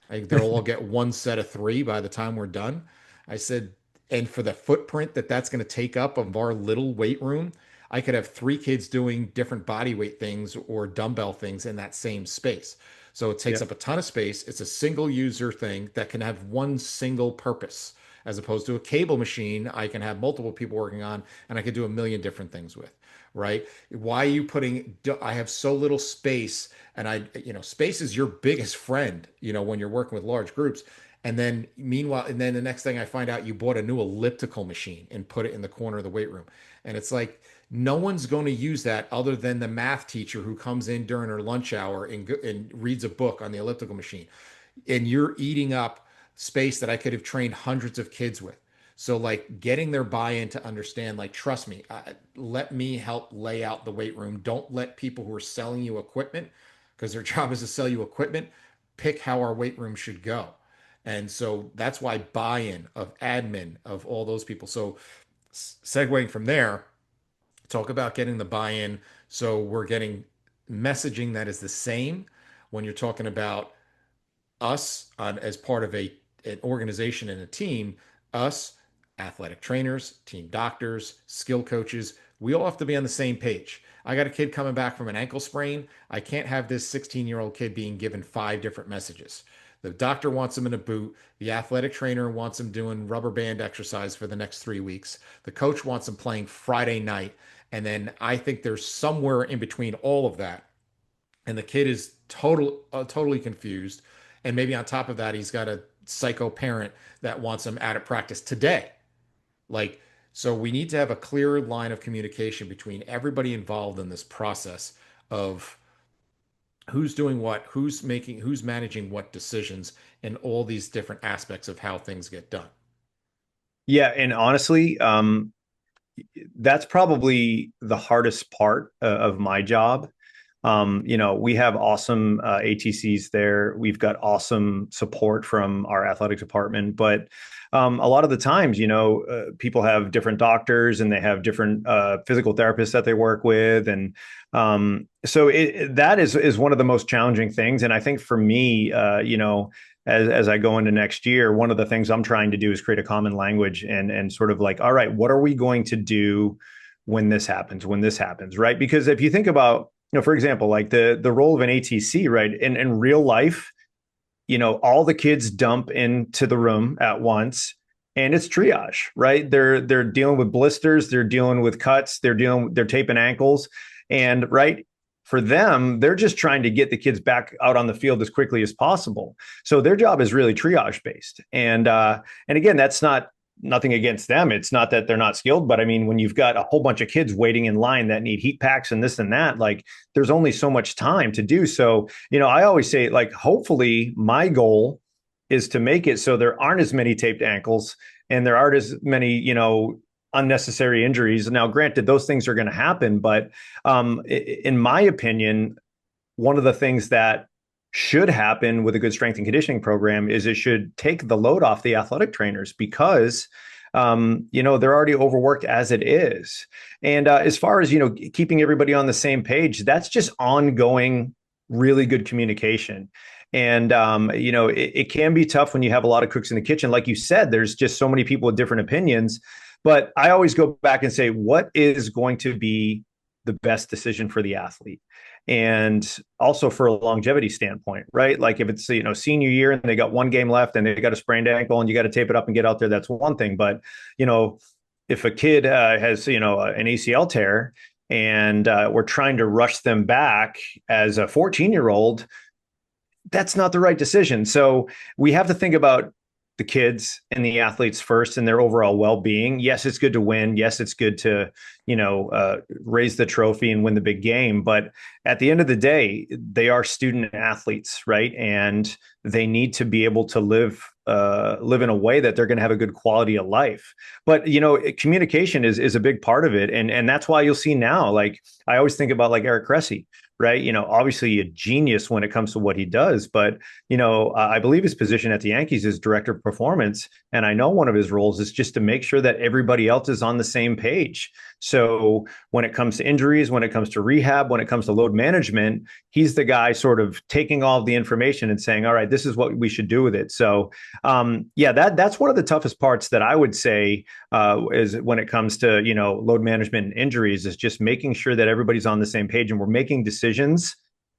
They'll all get one set of three by the time we're done. I said, and for the footprint that's going to take up of our little weight room, I could have three kids doing different body weight things or dumbbell things in that same space. So it takes Yeah. up a ton of space. It's a single user thing that can have one single purpose, as opposed to a cable machine I can have multiple people working on and I could do a million different things with, right? Why are you putting, I have so little space, and space is your biggest friend, when you're working with large groups. And then meanwhile, and then the next thing I find out, you bought a new elliptical machine and put it in the corner of the weight room. And it's like, no one's going to use that other than the math teacher who comes in during her lunch hour and reads a book on the elliptical machine. And you're eating up space that I could have trained hundreds of kids with. So like getting their buy-in to understand, like, trust me, let me help lay out the weight room. Don't let people who are selling you equipment, because their job is to sell you equipment, pick how our weight room should go. And so that's why buy-in of admin of all those people. So segueing from there, talk about getting the buy-in. So we're getting messaging that is the same when you're talking about us as part of an organization and a team, us athletic trainers, team doctors, skill coaches, we all have to be on the same page. I got a kid coming back from an ankle sprain. I can't have this 16-year-old kid being given five different messages. The doctor wants him in a boot. The athletic trainer wants him doing rubber band exercise for the next 3 weeks. The coach wants him playing Friday night. And then I think there's somewhere in between all of that. And the kid is totally confused. And maybe on top of that, he's got a psycho parent that wants him out of practice today. Like, so we need to have a clear line of communication between everybody involved in this process of who's doing what, who's managing what decisions, and all these different aspects of how things get done. Yeah. And honestly, that's probably the hardest part of my job. We have awesome ATCs there. We've got awesome support from our athletic department, but a lot of the times, people have different doctors and they have different physical therapists that they work with, and so that is one of the most challenging things. And I think for me, as I go into next year, one of the things I'm trying to do is create a common language and sort of like, all right, what are we going to do when this happens, right? Because if you think about, for example, like the role of an ATC, right? In real life, all the kids dump into the room at once and it's triage, right? They're dealing with blisters, they're dealing with cuts, they're taping ankles. And right, for them, they're just trying to get the kids back out on the field as quickly as possible. So their job is really triage based. And again, that's nothing against them. It's not that they're not skilled, but I mean, when you've got a whole bunch of kids waiting in line that need heat packs and this and that, like there's only so much time to do. So, I always say, like, hopefully my goal is to make it so there aren't as many taped ankles and there aren't as many, unnecessary injuries. Now, granted, those things are going to happen, but in my opinion, one of the things that should happen with a good strength and conditioning program is it should take the load off the athletic trainers because they're already overworked as it is. And as far as keeping everybody on the same page, that's just ongoing, really good communication. And it can be tough when you have a lot of cooks in the kitchen. Like you said, there's just so many people with different opinions. But I always go back and say, what is going to be the best decision for the athlete? And also for a longevity standpoint, right? Like if it's senior year and they got one game left and they got a sprained ankle and you got to tape it up and get out there, that's one thing. But if a kid has an ACL tear and we're trying to rush them back as a 14-year-old, that's not the right decision. So we have to think about the kids and the athletes first and their overall well-being. Yes, it's good to win. Yes, it's good to, raise the trophy and win the big game. But at the end of the day, they are student athletes, right? And they need to be able to live in a way that they're going to have a good quality of life. But communication is a big part of it, and that's why you'll see now. Like I always think about like Eric Cressy, right? Obviously a genius when it comes to what he does, but I believe his position at the Yankees is director of performance, and I know one of his roles is just to make sure that everybody else is on the same page. So when it comes to injuries, when it comes to rehab, when it comes to load management, he's the guy sort of taking all of the information and saying, all right, this is what we should do with it. So that's one of the toughest parts that I would say is when it comes to load management and injuries, is just making sure that everybody's on the same page and we're making decisions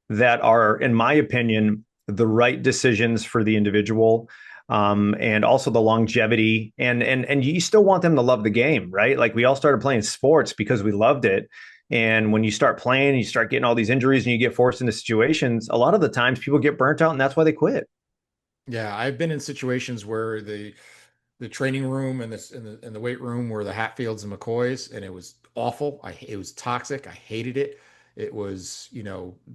that are, in my opinion, the right decisions for the individual. And also the longevity, and you still want them to love the game, right? Like we all started playing sports because we loved it. And when you start playing, you start getting all these injuries and you get forced into situations, a lot of the times people get burnt out and that's why they quit. Yeah, I've been in situations where the training room and this in the weight room were the Hatfields and McCoys, and it was awful. It was toxic. I hated it. It was,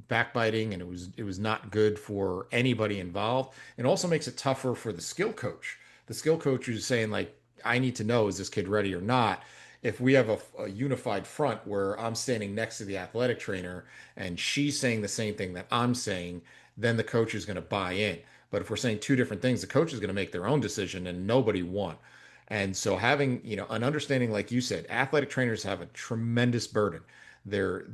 backbiting, and it was not good for anybody involved. It also makes it tougher for the skill coach. The skill coach who's saying like, I need to know, is this kid ready or not? If we have a unified front where I'm standing next to the athletic trainer and she's saying the same thing that I'm saying, then the coach is going to buy in. But if we're saying two different things, the coach is going to make their own decision and nobody won. And so having, an understanding, like you said, athletic trainers have a tremendous burden. They're,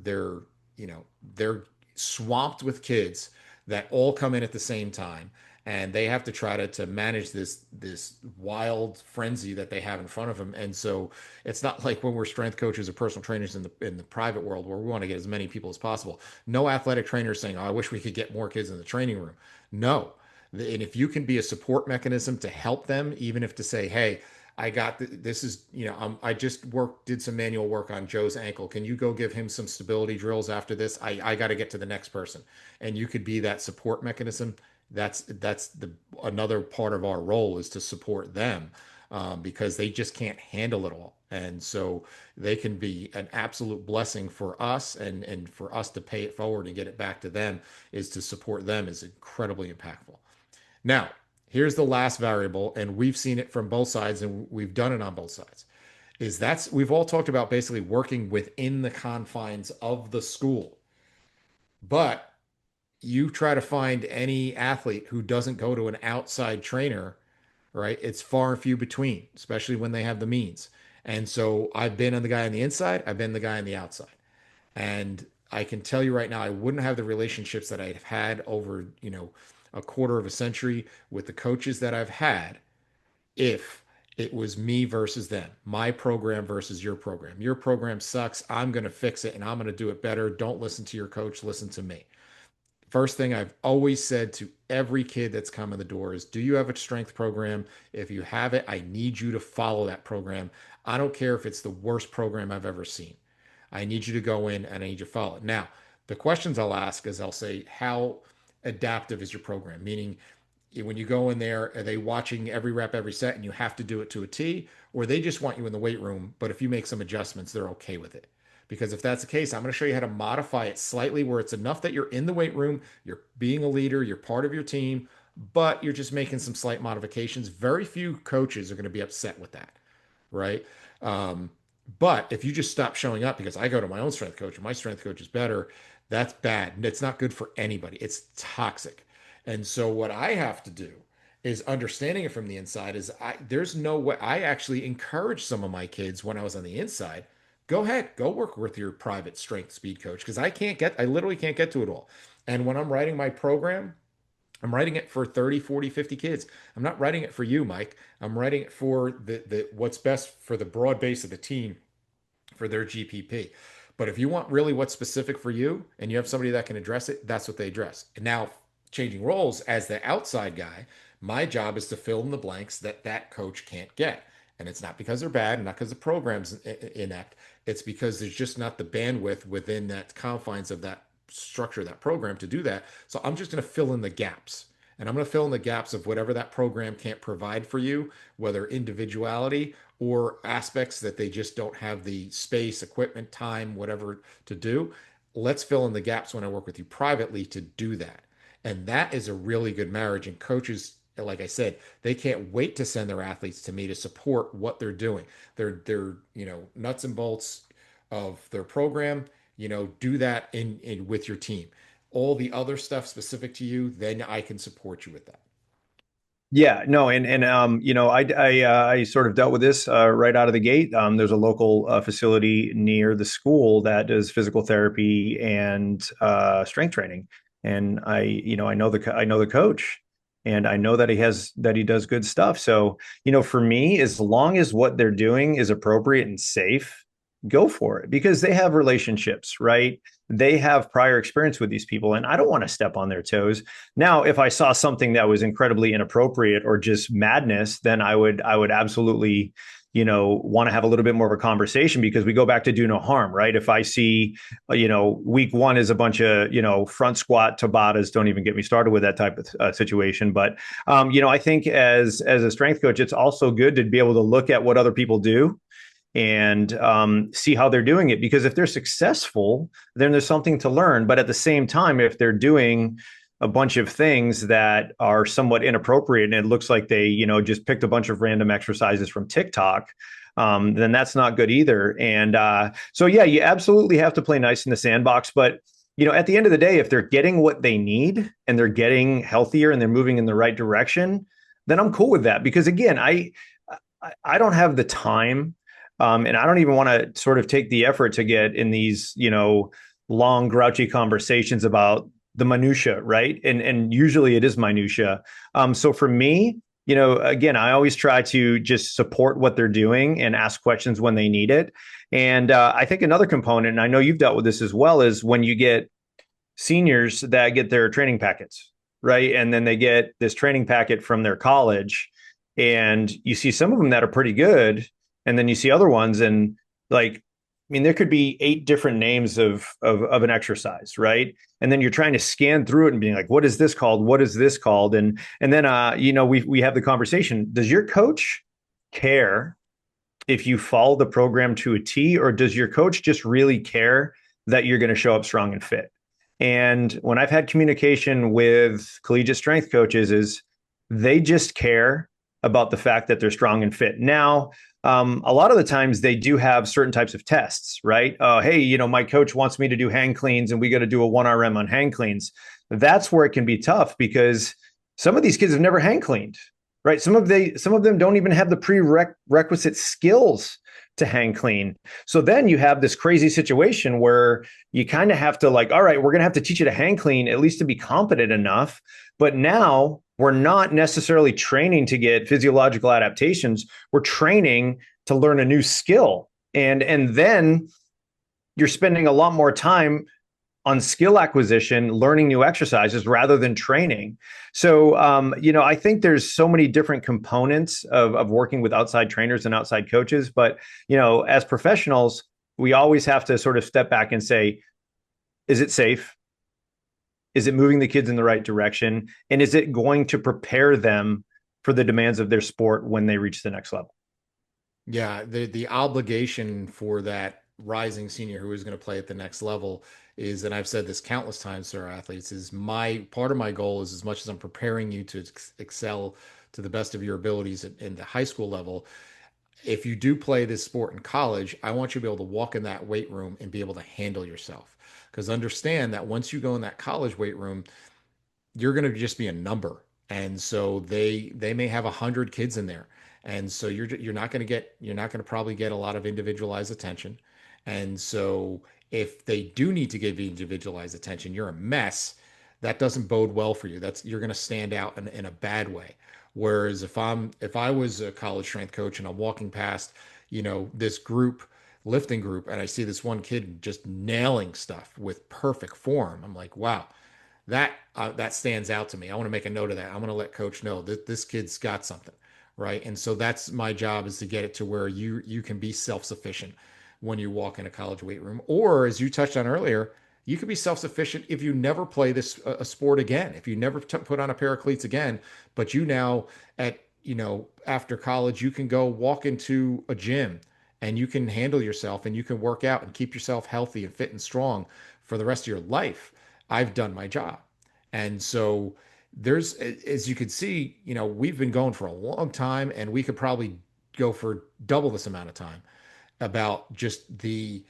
they're swamped with kids that all come in at the same time. And they have to try to manage this wild frenzy that they have in front of them. And so it's not like when we're strength coaches or personal trainers in the private world where we want to get as many people as possible. No athletic trainer is saying, "Oh, I wish we could get more kids in the training room." No, and if you can be a support mechanism to help them, even if to say, hey, this is, I just did some manual work on Joe's ankle. Can you go give him some stability drills after this? I got to get to the next person. And you could be that support mechanism. That's the another part of our role is to support them, because they just can't handle it all. And so they can be an absolute blessing for us, and for us to pay it forward and get it back to them is to support them is incredibly impactful. Now, here's the last variable, and we've seen it from both sides, and we've done it on both sides. We've all talked about basically working within the confines of the school, but you try to find any athlete who doesn't go to an outside trainer, right? It's far and few between, especially when they have the means. And so I've been on the guy on the inside, I've been the guy on the outside. And I can tell you right now, I wouldn't have the relationships that I've had over, a quarter of a century with the coaches that I've had if it was me versus them, my program versus your program. Your program sucks. I'm going to fix it and I'm going to do it better. Don't listen to your coach. Listen to me. First thing I've always said to every kid that's come in the door is, do you have a strength program? If you have it, I need you to follow that program. I don't care if it's the worst program I've ever seen. I need you to go in and I need you to follow it. Now, the questions I'll ask is I'll say, how adaptive is your program? Meaning, when you go in there, are they watching every rep, every set, and you have to do it to a T, or they just want you in the weight room, but if you make some adjustments, they're okay with it? Because if that's the case, I'm going to show you how to modify it slightly where it's enough that you're in the weight room, you're being a leader, you're part of your team, but you're just making some slight modifications. Very few coaches are going to be upset with that, right? Um, but if you just stop showing up because I go to my own strength coach and my strength coach is better, that's bad. And it's not good for anybody. It's toxic. And so what I have to do is understanding it from the inside is there's no way. I actually encourage some of my kids when I was on the inside, go ahead, go work with your private strength speed coach because I literally can't get to it all. And when I'm writing my program, I'm writing it for 30, 40, 50 kids. I'm not writing it for you, Mike. I'm writing it for the what's best for the broad base of the team for their GPP. But if you want really what's specific for you and you have somebody that can address it, that's what they address. And now, changing roles as the outside guy, my job is to fill in the blanks that that coach can't get. And it's not because they're bad, not because the program's inept. It's because there's just not the bandwidth within that confines of that structure, that program to do that. So I'm just going to fill in the gaps. And I'm going to fill in the gaps of whatever that program can't provide for you, whether individuality or aspects that they just don't have the space, equipment, time, whatever to do. Let's fill in the gaps when I work with you privately to do that. And that is a really good marriage. And coaches, like I said, they can't wait to send their athletes to me to support what they're doing. They're nuts and bolts of their program. Do that in with your team. All the other stuff specific to you, then I can support you with that. Yeah, no, I sort of dealt with this right out of the gate. There's a local facility near the school that does physical therapy and strength training, and I know the coach, and I know that he does good stuff. So, for me, as long as what they're doing is appropriate and safe, go for it because they have relationships, right? They have prior experience with these people, and I don't want to step on their toes. Now, if I saw something that was incredibly inappropriate or just madness, then I would absolutely, want to have a little bit more of a conversation because we go back to do no harm, right? If I see, week one is a bunch of, front squat Tabatas, don't even get me started with that type of situation. But, I think as a strength coach, it's also good to be able to look at what other people do and see how they're doing it. Because if they're successful, then there's something to learn. But at the same time, if they're doing a bunch of things that are somewhat inappropriate and it looks like they, just picked a bunch of random exercises from TikTok, then that's not good either. And so, yeah, you absolutely have to play nice in the sandbox. But, at the end of the day, if they're getting what they need and they're getting healthier and they're moving in the right direction, then I'm cool with that. Because again, I don't have the time and I don't even want to sort of take the effort to get in these, long, grouchy conversations about the minutia, right? And usually it is minutia. So for me, again, I always try to just support what they're doing and ask questions when they need it. And I think another component, and I know you've dealt with this as well, is when you get seniors that get their training packets, right? And then they get this training packet from their college, and you see some of them that are pretty good, and then you see other ones, and like, I mean, there could be 8 different names of an exercise, right? And then you're trying to scan through it and being like, what is this called? What is this called? And then we have the conversation. Does your coach care if you follow the program to a T, or does your coach just really care that you're going to show up strong and fit? And when I've had communication with collegiate strength coaches, is they just care about the fact that they're strong and fit. Now, a lot of the times they do have certain types of tests, right? Hey, my coach wants me to do hang cleans and we got to do a 1RM on hang cleans. That's where it can be tough because some of these kids have never hang cleaned, right? Some of them don't even have the prerequisite skills to hang clean. So then you have this crazy situation where you kind of have to like, all right, we're going to have to teach you to hang clean, at least to be competent enough. But now we're not necessarily training to get physiological adaptations. We're training to learn a new skill. And then you're spending a lot more time on skill acquisition, learning new exercises rather than training. So, I think there's so many different components of working with outside trainers and outside coaches. But, as professionals, we always have to sort of step back and say, is it safe? Is it moving the kids in the right direction? And is it going to prepare them for the demands of their sport when they reach the next level? Yeah, the obligation for that rising senior who is going to play at the next level is, and I've said this countless times to our athletes, is my part of my goal is as much as I'm preparing you to excel to the best of your abilities in the high school level, if you do play this sport in college, I want you to be able to walk in that weight room and be able to handle yourself. Because understand that once you go in that college weight room, you're going to just be a number, and so they may have 100 kids in there, and so you're not going to probably get a lot of individualized attention, and so if they do need to give you individualized attention, you're a mess. That doesn't bode well for you. That's You're going to stand out in a bad way. Whereas if I was a college strength coach and I'm walking past, this lifting group, and I see this one kid just nailing stuff with perfect form, I'm like, wow, that stands out to me. I want to make a note of that. I'm going to let coach know that this kid's got something, right? And so that's my job, is to get it to where you can be self-sufficient when you walk in a college weight room. Or as you touched on earlier, you could be self-sufficient if you never play this a sport again, if you never put on a pair of cleats again, but you now at after college you can go walk into a gym and you can handle yourself and you can work out and keep yourself healthy and fit and strong for the rest of your life. I've done my job. And so as you can see, we've been going for a long time, and we could probably go for double this amount of time about just the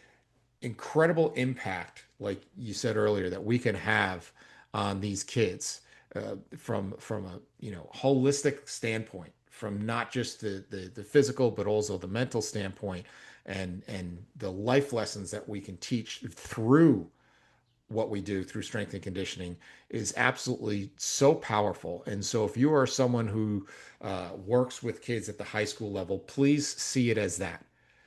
incredible impact, like you said earlier, that we can have on these kids, from a holistic standpoint, from not just the physical but also the mental standpoint, and the life lessons that we can teach through what we do through strength and conditioning is absolutely so powerful. And so if you are someone who works with kids at the high school level, please see it as that.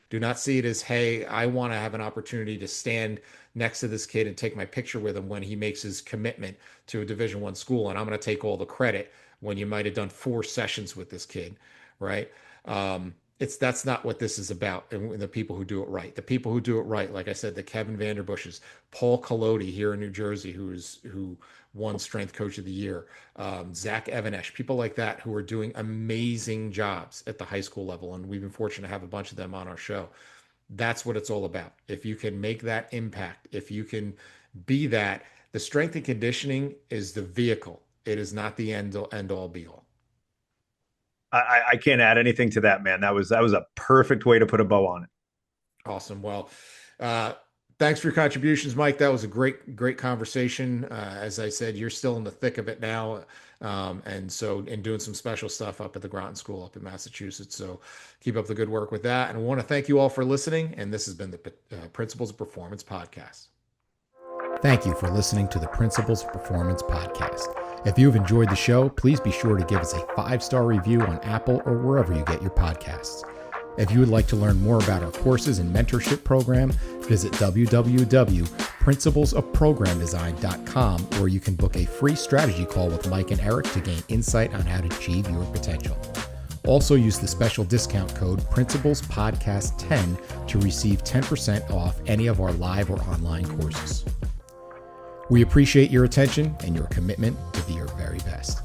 Do not see it as, hey, I want to have an opportunity to stand next to this kid and take my picture with him when he makes his commitment to a Division I school, and I'm going to take all the credit when you might have done 4 sessions with this kid, right? That's not what this is about. And the people who do it right, like I said, the Kevin Vanderbushes, Paul Collodi here in New Jersey, who won Strength Coach of the Year, Zach Evanesh, people like that who are doing amazing jobs at the high school level. And we've been fortunate to have a bunch of them on our show. That's what it's all about. If you can make that impact, if you can be that, the strength and conditioning is the vehicle. It is not the end all be all. I can't add anything to that, man. That was a perfect way to put a bow on it. Awesome. Well, thanks for your contributions, Mike. That was a great conversation. As I said, you're still in the thick of it now. And doing some special stuff up at the Groton School up in Massachusetts. So keep up the good work with that. And I want to thank you all for listening. And this has been the Principles of Performance Podcast. Thank you for listening to the Principles of Performance Podcast. If you've enjoyed the show, please be sure to give us a 5-star review on Apple or wherever you get your podcasts. If you would like to learn more about our courses and mentorship program, visit www.principlesofprogramdesign.com, where you can book a free strategy call with Mike and Eric to gain insight on how to achieve your potential. Also use the special discount code PRINCIPLESPODCAST10 to receive 10% off any of our live or online courses. We appreciate your attention and your commitment to be your very best.